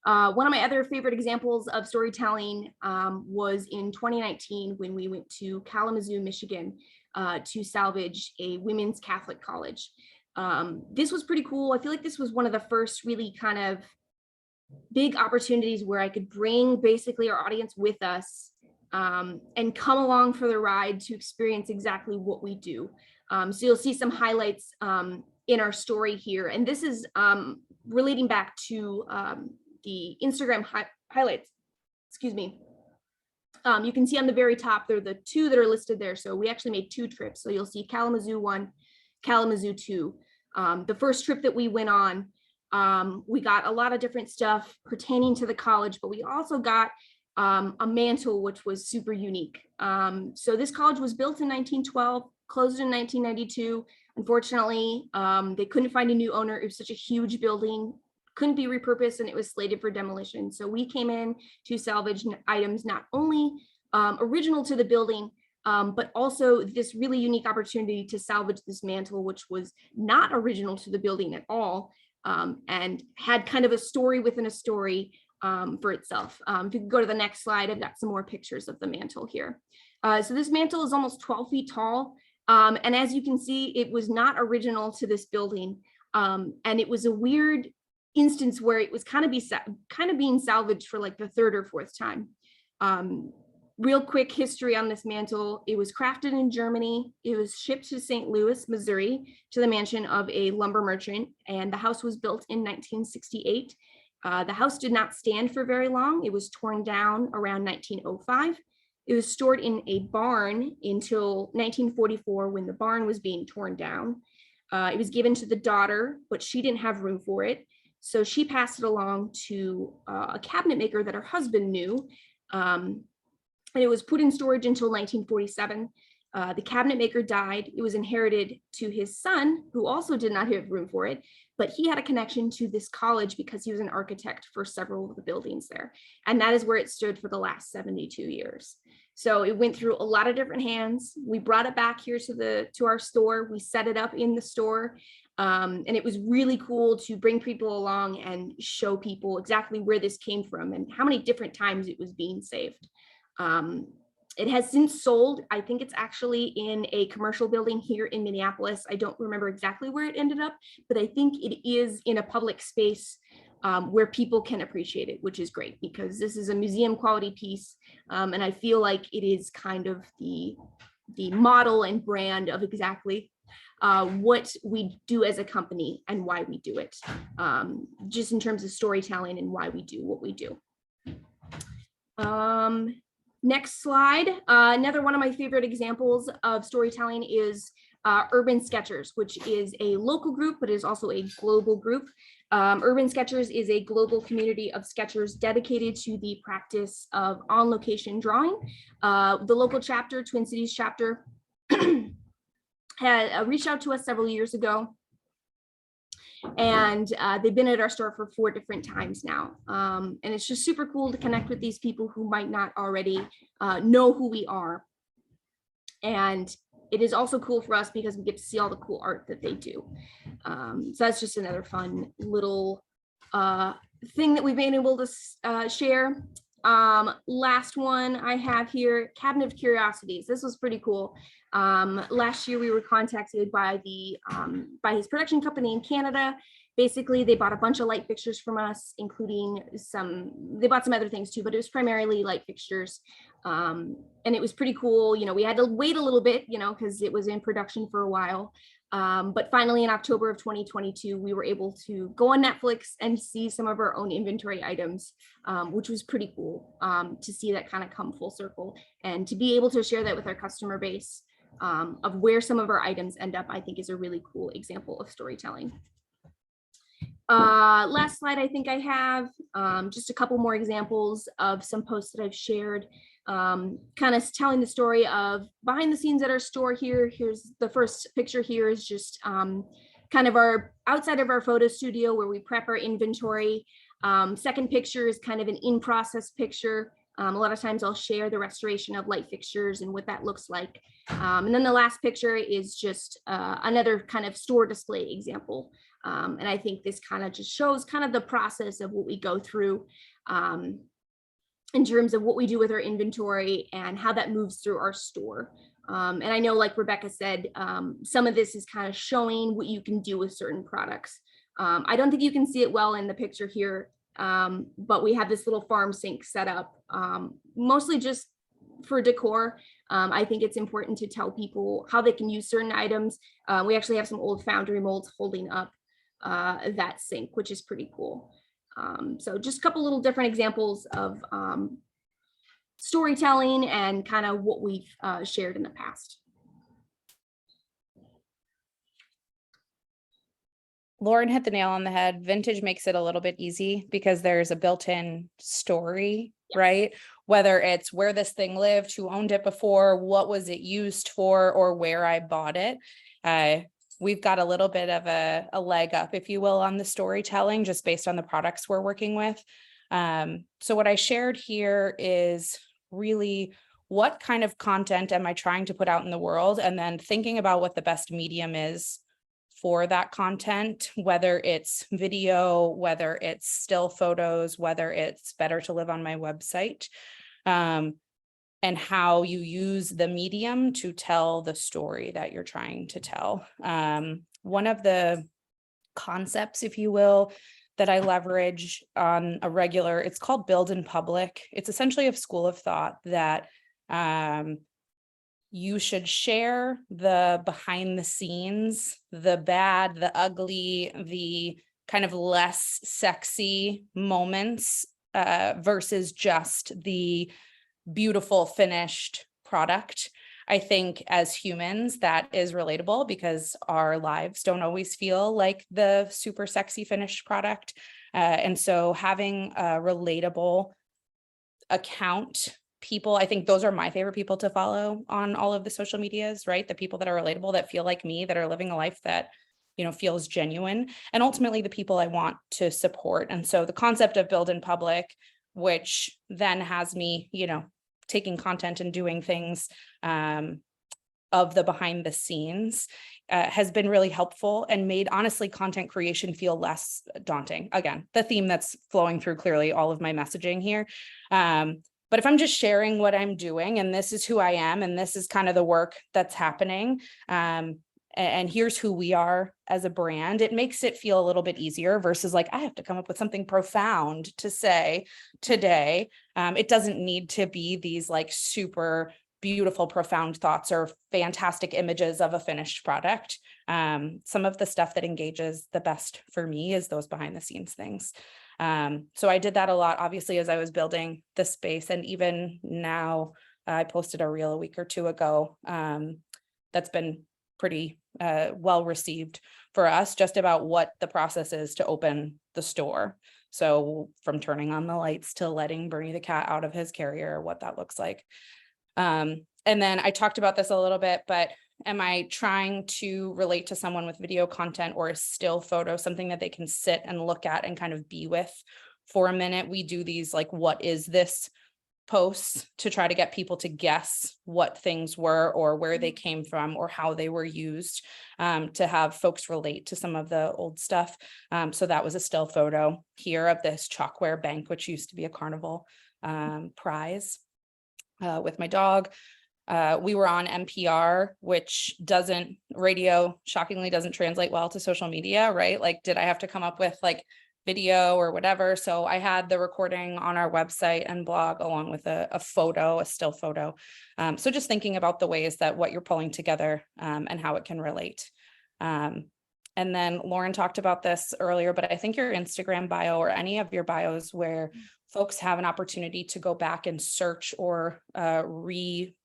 One of my other favorite examples of storytelling was in 2019 when we went to Kalamazoo, Michigan to salvage a women's Catholic college. This was pretty cool. I feel like this was one of the first really kind of big opportunities where I could bring basically our audience with us and come along for the ride to experience exactly what we do. So you'll see some highlights in our story here. And this is relating back to the Instagram highlights, excuse me. You can see on the very top, there are the two that are listed there. So we actually made 2 trips. So you'll see Kalamazoo 1, Kalamazoo 2. The first trip that we went on, we got a lot of different stuff pertaining to the college, but we also got a mantle, which was super unique. So this college was built in 1912, closed in 1992. Unfortunately, they couldn't find a new owner. It was such a huge building, couldn't be repurposed, and it was slated for demolition. So we came in to salvage items not only original to the building, but also this really unique opportunity to salvage this mantle, which was not original to the building at all, and had kind of a story within a story for itself. If you could go to the next slide, I've got some more pictures of the mantle here. So this mantle is almost 12 feet tall. And as you can see, it was not original to this building. And it was a weird instance where it was kind of being salvaged for like the 3rd or 4th time. Real quick history on this mantle. It was crafted in Germany. It was shipped to St. Louis, Missouri, to the mansion of a lumber merchant. And the house was built in 1968. The house did not stand for very long. It was torn down around 1905. It was stored in a barn until 1944 when the barn was being torn down. It was given to the daughter, but she didn't have room for it. So she passed it along to a cabinet maker that her husband knew. And it was put in storage until 1947. The cabinet maker died. It was inherited to his son, who also did not have room for it, but he had a connection to this college because he was an architect for several of the buildings there. And that is where it stood for the last 72 years. So it went through a lot of different hands. We brought it back here to our store. We set it up in the store. And it was really cool to bring people along and show people exactly where this came from and how many different times it was being saved. It has since sold. I think it's actually in a commercial building here in Minneapolis. I don't remember exactly where it ended up, but I think it is in a public space where people can appreciate it, which is great because this is a museum quality piece. And I feel like it is kind of the model and brand of exactly what we do as a company and why we do it, just in terms of storytelling and why we do what we do. Next slide. Another one of my favorite examples of storytelling is Urban Sketchers, which is a local group, but is also a global group. Urban Sketchers is a global community of sketchers dedicated to the practice of on-location drawing. The local chapter, Twin Cities chapter, had reached out to us several years ago. And they've been at our store for 4 different times now. And it's just super cool to connect with these people who might not already know who we are. And it is also cool for us because we get to see all the cool art that they do. So that's just another fun little thing that we've been able to share. Last one I have here, Cabinet of Curiosities. This was pretty cool. Last year we were contacted by his production company in Canada. Basically, they bought a bunch of light fixtures from us, including they bought some other things too, but it was primarily light fixtures. And it was pretty cool. You know, we had to wait a little bit, you know, because it was in production for a while. But finally, in October of 2022, we were able to go on Netflix and see some of our own inventory items, which was pretty cool to see that kind of come full circle and to be able to share that with our customer base of where some of our items end up, I think is a really cool example of storytelling. Last slide I think I have just a couple more examples of some posts that I've shared. Kind of telling the story of behind the scenes at our store here. Here's the first picture here is just kind of our outside of our photo studio where we prep our inventory. Second picture is kind of an in-process picture. A lot of times I'll share the restoration of light fixtures and what that looks like. And then the last picture is just another kind of store display example. And I think this kind of just shows kind of the process of what we go through in terms of what we do with our inventory and how that moves through our store. And I know, like Rebecca said, some of this is kind of showing what you can do with certain products. I don't think you can see it well in the picture here, but we have this little farm sink set up, mostly just for decor. I think it's important to tell people how they can use certain items. We actually have some old foundry molds holding up that sink, which is pretty cool. So just a couple little different examples of storytelling and kind of what we've shared in the past. Lauren hit the nail on the head. Vintage makes it a little bit easy because there's a built-in story, yes, right? Whether it's where this thing lived, who owned it before, what was it used for, or where I bought it. We've got a little bit of a leg up, if you will, on the storytelling, just based on the products we're working with. So what I shared here is really what kind of content am I trying to put out in the world, and then thinking about what the best medium is for that content, whether it's video, whether it's still photos, whether it's better to live on my website, and how you use the medium to tell the story that you're trying to tell. One of the concepts, if you will, that I leverage on a regular, it's called Build in Public. It's essentially a school of thought that you should share the behind the scenes, the bad, the ugly, the kind of less sexy moments versus just the beautiful finished product. I think as humans that is relatable because our lives don't always feel like the super sexy finished product. And so having a relatable account people, I think those are my favorite people to follow on all of the social medias, right? The people that are relatable, that feel like me, that are living a life that, you know, feels genuine, and ultimately the people I want to support. And so the concept of Build in Public, which then has me, you know, taking content and doing things of the behind the scenes has been really helpful and made, honestly, content creation feel less daunting. Again, the theme that's flowing through clearly all of my messaging here. But if I'm just sharing what I'm doing, and this is who I am, and this is kind of the work that's happening, and here's who we are as a brand, it makes it feel a little bit easier versus like, I have to come up with something profound to say today. It doesn't need to be these like super beautiful, profound thoughts or fantastic images of a finished product. Some of the stuff that engages the best for me is those behind the scenes things. So I did that a lot, obviously, as I was building the space. And even now, I posted a reel a week or two ago that's been pretty well received for us, just about what the process is to open the store. So from turning on the lights to letting Bernie the cat out of his carrier, what that looks like. And then I talked about this a little bit, but am I trying to relate to someone with video content or a still photo, something that they can sit and look at and kind of be with for a minute? We do these like, what is this posts to try to get people to guess what things were or where they came from or how they were used, to have folks relate to some of the old stuff. So that was a still photo here of this chalkware bank, which used to be a carnival prize with my dog. We were on NPR, which radio shockingly doesn't translate well to social media, right? Like, did I have to come up with like video or whatever? So I had the recording on our website and blog along with a photo, a still photo. So just thinking about the ways that what you're pulling together and how it can relate. And then Lauren talked about this earlier, but I think your Instagram bio or any of your bios where folks have an opportunity to go back and search or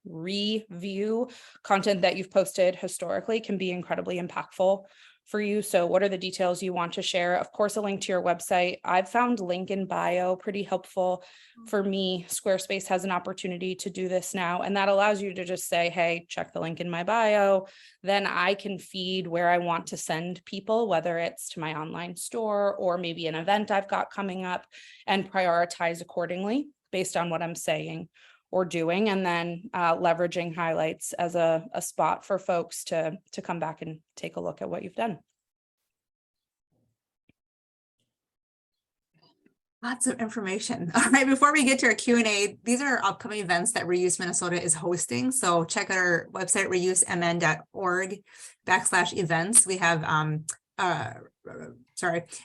review content that you've posted historically can be incredibly impactful for you. So what are the details you want to share? Of course, a link to your website. I've found link in bio pretty helpful for me. Squarespace has an opportunity to do this now, and that allows you to just say, hey, check the link in my bio. Then I can feed where I want to send people, whether it's to my online store or maybe an event I've got coming up, and prioritize accordingly based on what I'm saying or doing, and then leveraging highlights as a spot for folks to come back and take a look at what you've done. Lots of information. All right, before we get to our Q&A, these are upcoming events that Reuse Minnesota is hosting. So check out our website, reusemn.org/events. We have,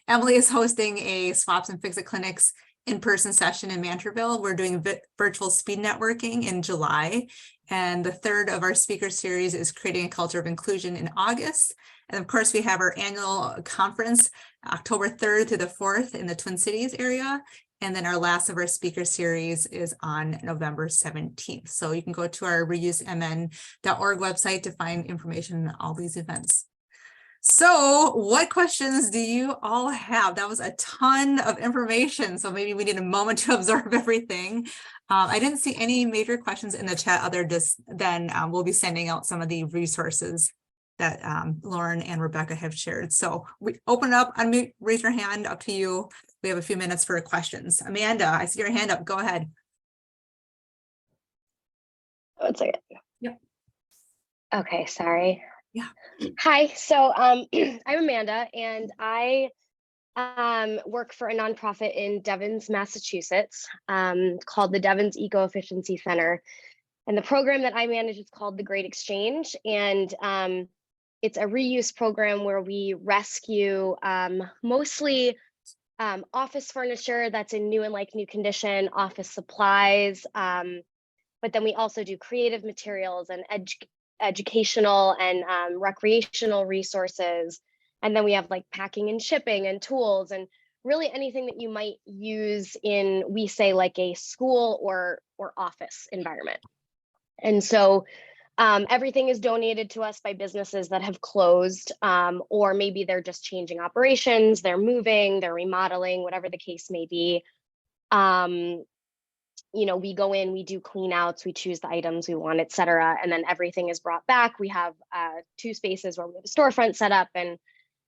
Emily is hosting a Swaps and Fix-It Clinics in-person session in Mantorville. We're doing virtual speed networking in July. And the third of our speaker series is creating a culture of inclusion in August. And of course, we have our annual conference, October 3rd through the 4th in the Twin Cities area. And then our last of our speaker series is on November 17th. So you can go to our reusemn.org website to find information on all these events. So what questions do you all have? That was a ton of information. So maybe we need a moment to absorb everything. I didn't see any major questions in the chat other than we'll be sending out some of the resources that Lauren and Rebecca have shared. So we open it up, unmute, raise your hand, up to you. We have a few minutes for questions. Amanda, I see your hand up. Go ahead. One second. Yep. Okay, sorry. Yeah. Hi, so I'm Amanda, and I work for a nonprofit in Devens, Massachusetts, called the Devens Eco Efficiency Center. And the program that I manage is called the Great Exchange. And it's a reuse program where we rescue mostly office furniture that's in new and like new condition, office supplies. But then we also do creative materials and educational and recreational resources. And then we have like packing and shipping and tools and really anything that you might use in, we say, like a school or office environment. And so everything is donated to us by businesses that have closed, or maybe they're just changing operations, they're moving, they're remodeling, whatever the case may be. You know, we go in, we do clean outs, we choose the items we want, et cetera. And then everything is brought back. We have 2 spaces where we have a storefront set up, and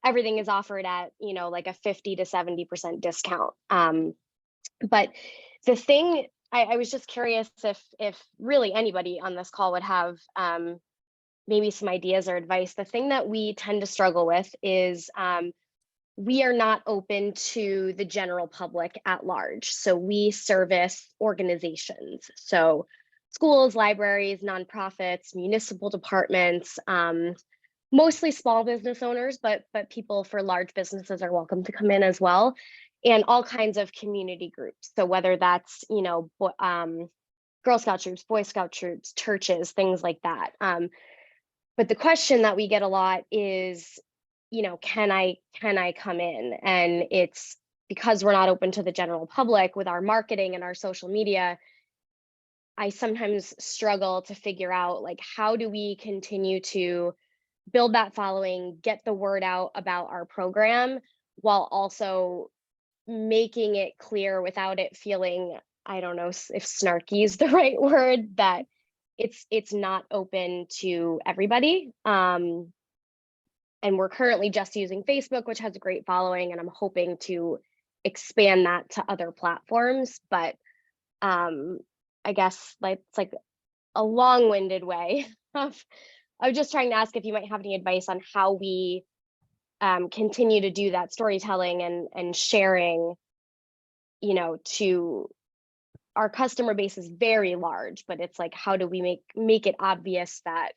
everything is offered at, you know, like a 50 to 70% discount. But the thing I was just curious if really anybody on this call would have maybe some ideas or advice. The thing that we tend to struggle with is we are not open to the general public at large. So we service organizations. So schools, libraries, nonprofits, municipal departments, mostly small business owners, but people for large businesses are welcome to come in as well, and all kinds of community groups. So whether that's, you know, Girl Scout troops, Boy Scout troops, churches, things like that. But the question that we get a lot is, you know, can I come in? And it's because we're not open to the general public with our marketing and our social media. I sometimes struggle to figure out, like, how do we continue to build that following, get the word out about our program, while also making it clear without it feeling, I don't know if snarky is the right word, that it's not open to everybody. And we're currently just using Facebook, which has a great following, and I'm hoping to expand that to other platforms. But I guess it's like a long-winded way of just trying to ask if you might have any advice on how we continue to do that storytelling and sharing, you know, to our customer base is very large, but it's like, how do we make it obvious that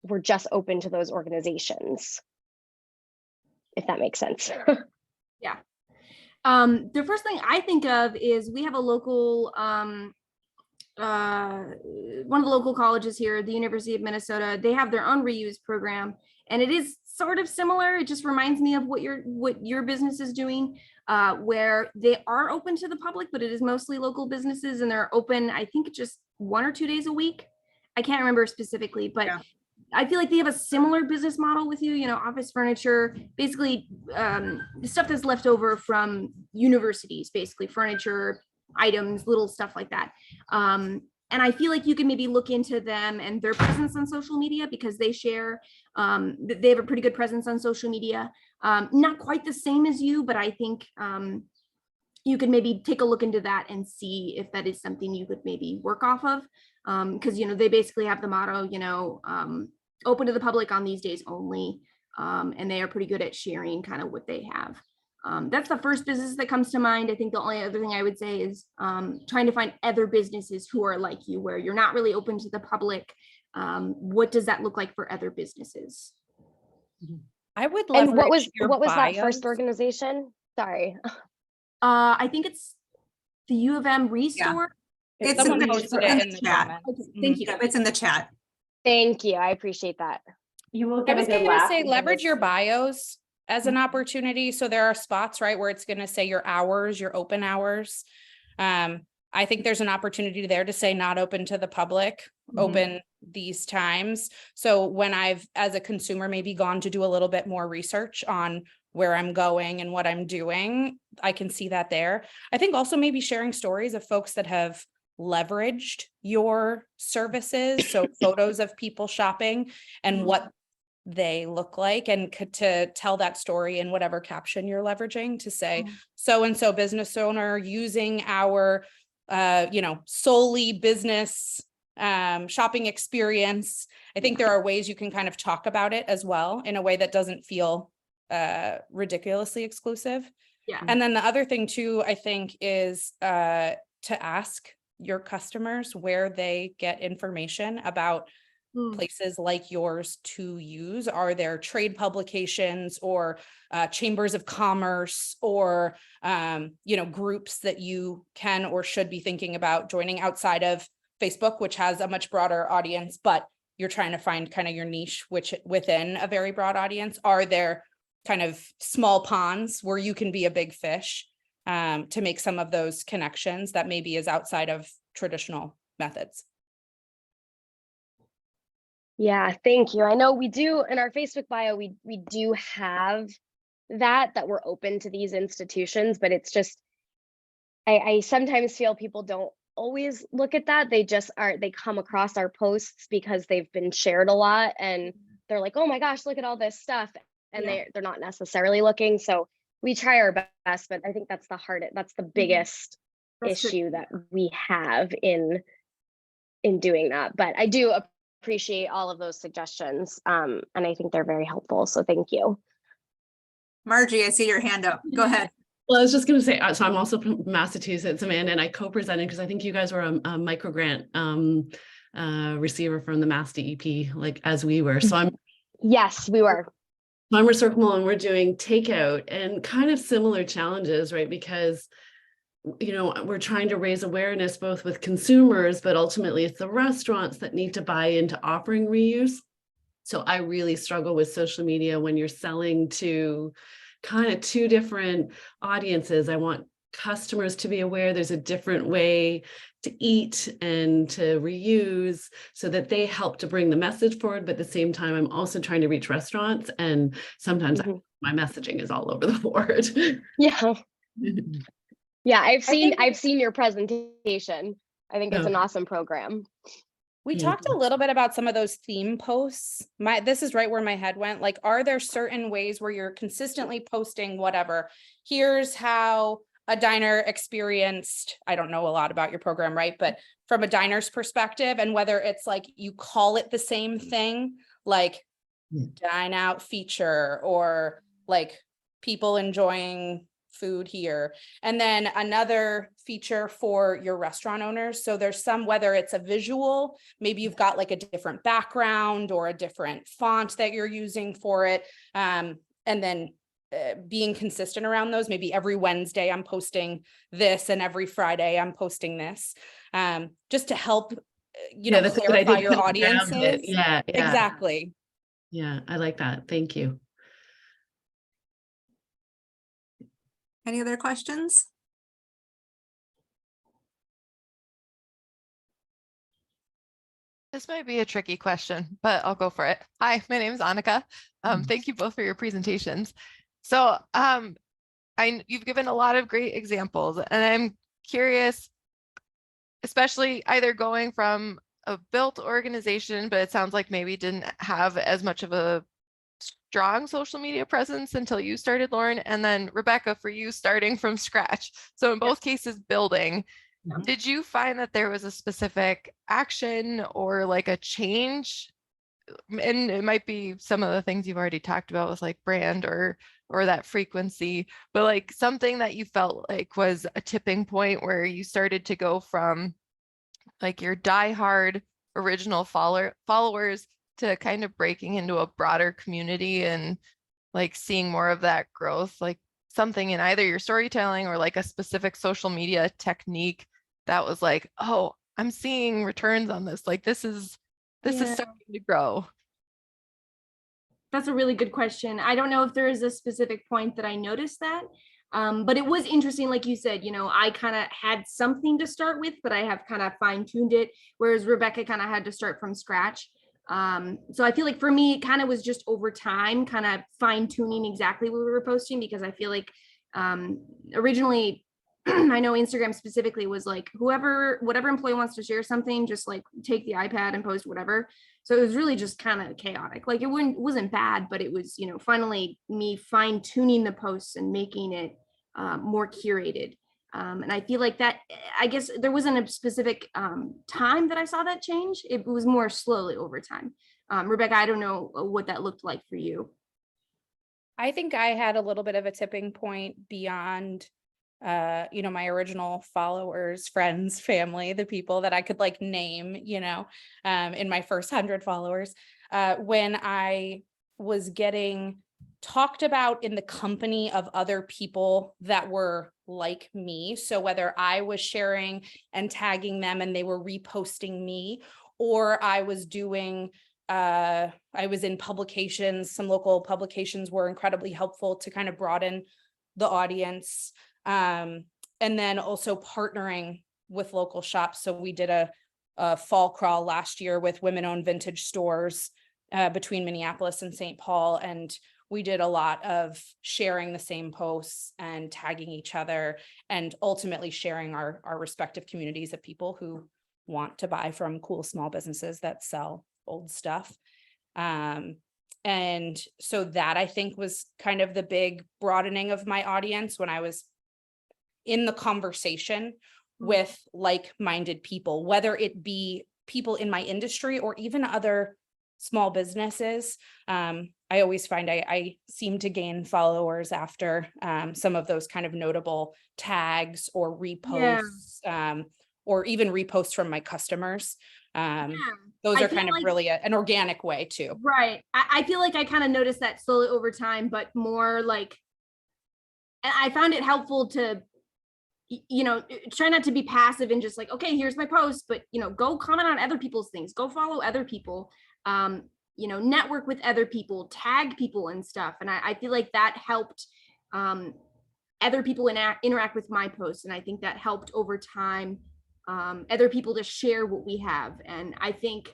we're just open to those organizations, if that makes sense? Yeah. The first thing I think of is we have a local, one of the local colleges here, the University of Minnesota. They have their own reuse program, and it is sort of similar. It just reminds me of what your business is doing, where they are open to the public, but it is mostly local businesses, and they're open, I think, just 1 or 2 days a week. I can't remember specifically, but yeah. I feel like they have a similar business model with you, you know, office furniture, basically the stuff that's left over from universities, basically furniture, items, little stuff like that. And I feel like you can maybe look into them and their presence on social media, because they share, they have a pretty good presence on social media. Not quite the same as you, but I think you could maybe take a look into that and see if that is something you could maybe work off of. Because, you know, they basically have the motto, you know, open to the public on these days only. And they are pretty good at sharing kind of what they have. That's the first business that comes to mind. I think the only other thing I would say is trying to find other businesses who are like you, where you're not really open to the public. What does that look like for other businesses? I would love. And what was that first organization? Sorry. I think it's the U of M Restore. Yeah. It's Someone in posted it in the chat. Okay, thank you. It's in the chat. Thank you. I appreciate that. You will I get was a good going to laugh say, because leverage your bios as an opportunity. So there are spots, right, where it's going to say your hours, your open hours. I think there's an opportunity there to say not open to the public, open these times. So when I've, as a consumer, maybe gone to do a little bit more research on where I'm going and what I'm doing, I can see that there. I think also maybe sharing stories of folks that have leveraged your services. So photos of people shopping and what they look like, and to tell that story in whatever caption you're leveraging, to say so-and-so business owner using our, you know, solely business shopping experience. I think there are ways you can kind of talk about it as well in a way that doesn't feel ridiculously exclusive. Yeah. And then the other thing too, I think, is to ask your customers where they get information about places like yours to use. Are there trade publications or chambers of commerce or, you know, groups that you can or should be thinking about joining outside of Facebook, which has a much broader audience, but you're trying to find kind of your niche, which within a very broad audience? Are there kind of small ponds where you can be a big fish to make some of those connections that maybe is outside of traditional methods? Yeah, thank you. I know we do in our Facebook bio, we do have that we're open to these institutions, but it's just, I sometimes feel people don't always look at that. They just they come across our posts because they've been shared a lot and they're like, oh my gosh, look at all this stuff. And they're not necessarily looking. So we try our best, but I think that's the biggest That's true. issue that we have in doing that. But I do appreciate all of those suggestions. And I think they're very helpful. So thank you. Margie, I see your hand up. Go ahead. Well, I was just going to say, so I'm also from Massachusetts, Amanda, and I co-presented because I think you guys were a micro grant receiver from the Mass DEP, like as we were. So Yes, we were. I'm recyclable and we're doing takeout and kind of similar challenges, right? Because, you know, we're trying to raise awareness both with consumers, but ultimately it's the restaurants that need to buy into offering reuse. So I really struggle with social media when you're selling to kind of two different audiences. I want customers to be aware there's a different way to eat and to reuse so that they help to bring the message forward. But at the same time, I'm also trying to reach restaurants, and sometimes my messaging is all over the board. Yeah. Yeah, I've seen your presentation. I think it's an awesome program. We talked a little bit about some of those theme posts. This is right where my head went. Like, are there certain ways where you're consistently posting whatever? Here's how a diner experienced, I don't know a lot about your program, right? But from a diner's perspective, and whether it's like you call it the same thing, like dine out feature, or like people enjoying food here. And then another feature for your restaurant owners. So there's some, whether it's a visual, maybe you've got like a different background or a different font that you're using for it. And then being consistent around those, maybe every Wednesday I'm posting this and every Friday I'm posting this, just to help, that's clarify your audiences. Yeah, exactly. Yeah, I like that. Thank you. Any other questions? This might be a tricky question, but I'll go for it. Hi, my name is Annika. Thank you both for your presentations. So you've given a lot of great examples, and I'm curious, especially either going from a built organization, but it sounds like maybe didn't have as much of a strong social media presence until you started, Lauren, and then Rebecca, for you starting from scratch. So in both cases, building. Did you find that there was a specific action or like a change? And it might be some of the things you've already talked about with like brand or that frequency, but like something that you felt like was a tipping point where you started to go from like your diehard original followers to kind of breaking into a broader community and like seeing more of that growth, like something in either your storytelling or like a specific social media technique that was like, oh, I'm seeing returns on this. Like this is starting to grow. That's a really good question. I don't know if there is a specific point that I noticed that, but it was interesting. Like you said, I kind of had something to start with, but I have kind of fine-tuned it, whereas Rebecca kind of had to start from scratch. So I feel like for me, it kind of was just over time, kind of fine-tuning exactly what we were posting, because I feel like originally, I know Instagram specifically was like, whatever employee wants to share something, just like take the iPad and post whatever. So it was really just kind of chaotic. Like it wasn't bad, but it was, finally me fine tuning the posts and making it more curated. And I feel like that, I guess there wasn't a specific time that I saw that change. It was more slowly over time. Rebecca, I don't know what that looked like for you. I think I had a little bit of a tipping point beyond my original followers, friends, family, the people that I could like name, in my first 100 followers, when I was getting talked about in the company of other people that were like me. So whether I was sharing and tagging them and they were reposting me, or I was doing I was in publications. Some local publications were incredibly helpful to kind of broaden the audience. And then also partnering with local shops. So we did a fall crawl last year with women-owned vintage stores between Minneapolis and St. Paul. And we did a lot of sharing the same posts and tagging each other, and ultimately sharing our respective communities of people who want to buy from cool small businesses that sell old stuff. And so that, I think, was kind of the big broadening of my audience when I was in the conversation with like-minded people, whether it be people in my industry or even other small businesses. I always find I seem to gain followers after some of those kind of notable tags or reposts, or even reposts from my customers. Those I are feel kind of like- really an organic way too. Right. I feel like I kind of noticed that slowly over time, but more like, and I found it helpful to, you know, try not to be passive and just like, okay, here's my post, but, you know, go comment on other people's things, go follow other people, you know, network with other people, tag people and stuff. And I feel like that helped other people interact with my posts. And I think that helped over time, other people to share what we have. And I think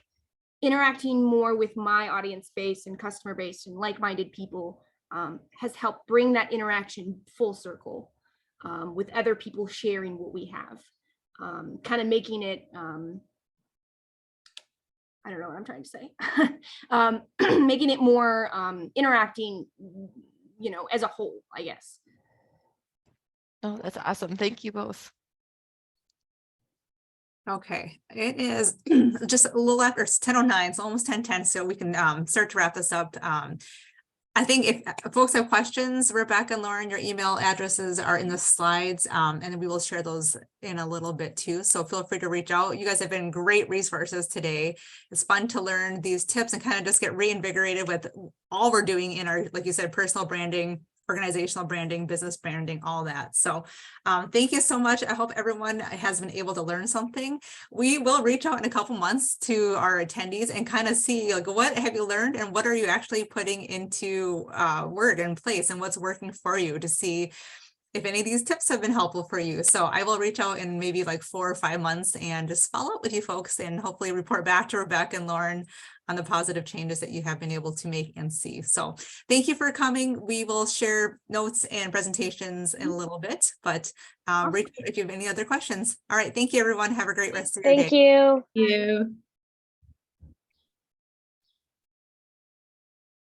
interacting more with my audience base and customer base and like-minded people has helped bring that interaction full circle with other people sharing what we have, kind of making it, I don't know what I'm trying to say, making it more interacting, you know, as a whole, I guess. Oh, that's awesome. Thank you both. Okay, it is just a little after, it's 10:09, so almost 10:10, so we can start to wrap this up. I think if folks have questions, Rebecca and Lauren, your email addresses are in the slides, and we will share those in a little bit too. So feel free to reach out. You guys have been great resources today. It's fun to learn these tips and kind of just get reinvigorated with all we're doing in our, like you said, personal branding, organizational branding, business branding, all that. So thank you so much. I hope everyone has been able to learn something. We will reach out in a couple months to our attendees and kind of see like, what have you learned and what are you actually putting into word and place and what's working for you, to see if any of these tips have been helpful for you. So I will reach out in maybe like 4 or 5 months and just follow up with you folks and hopefully report back to Rebecca and Lauren on the positive changes that you have been able to make and see. So thank you for coming. We will share notes and presentations in a little bit, but reach out if you have any other questions. All right. Thank you, everyone. Have a great rest of your day. Thank you. You.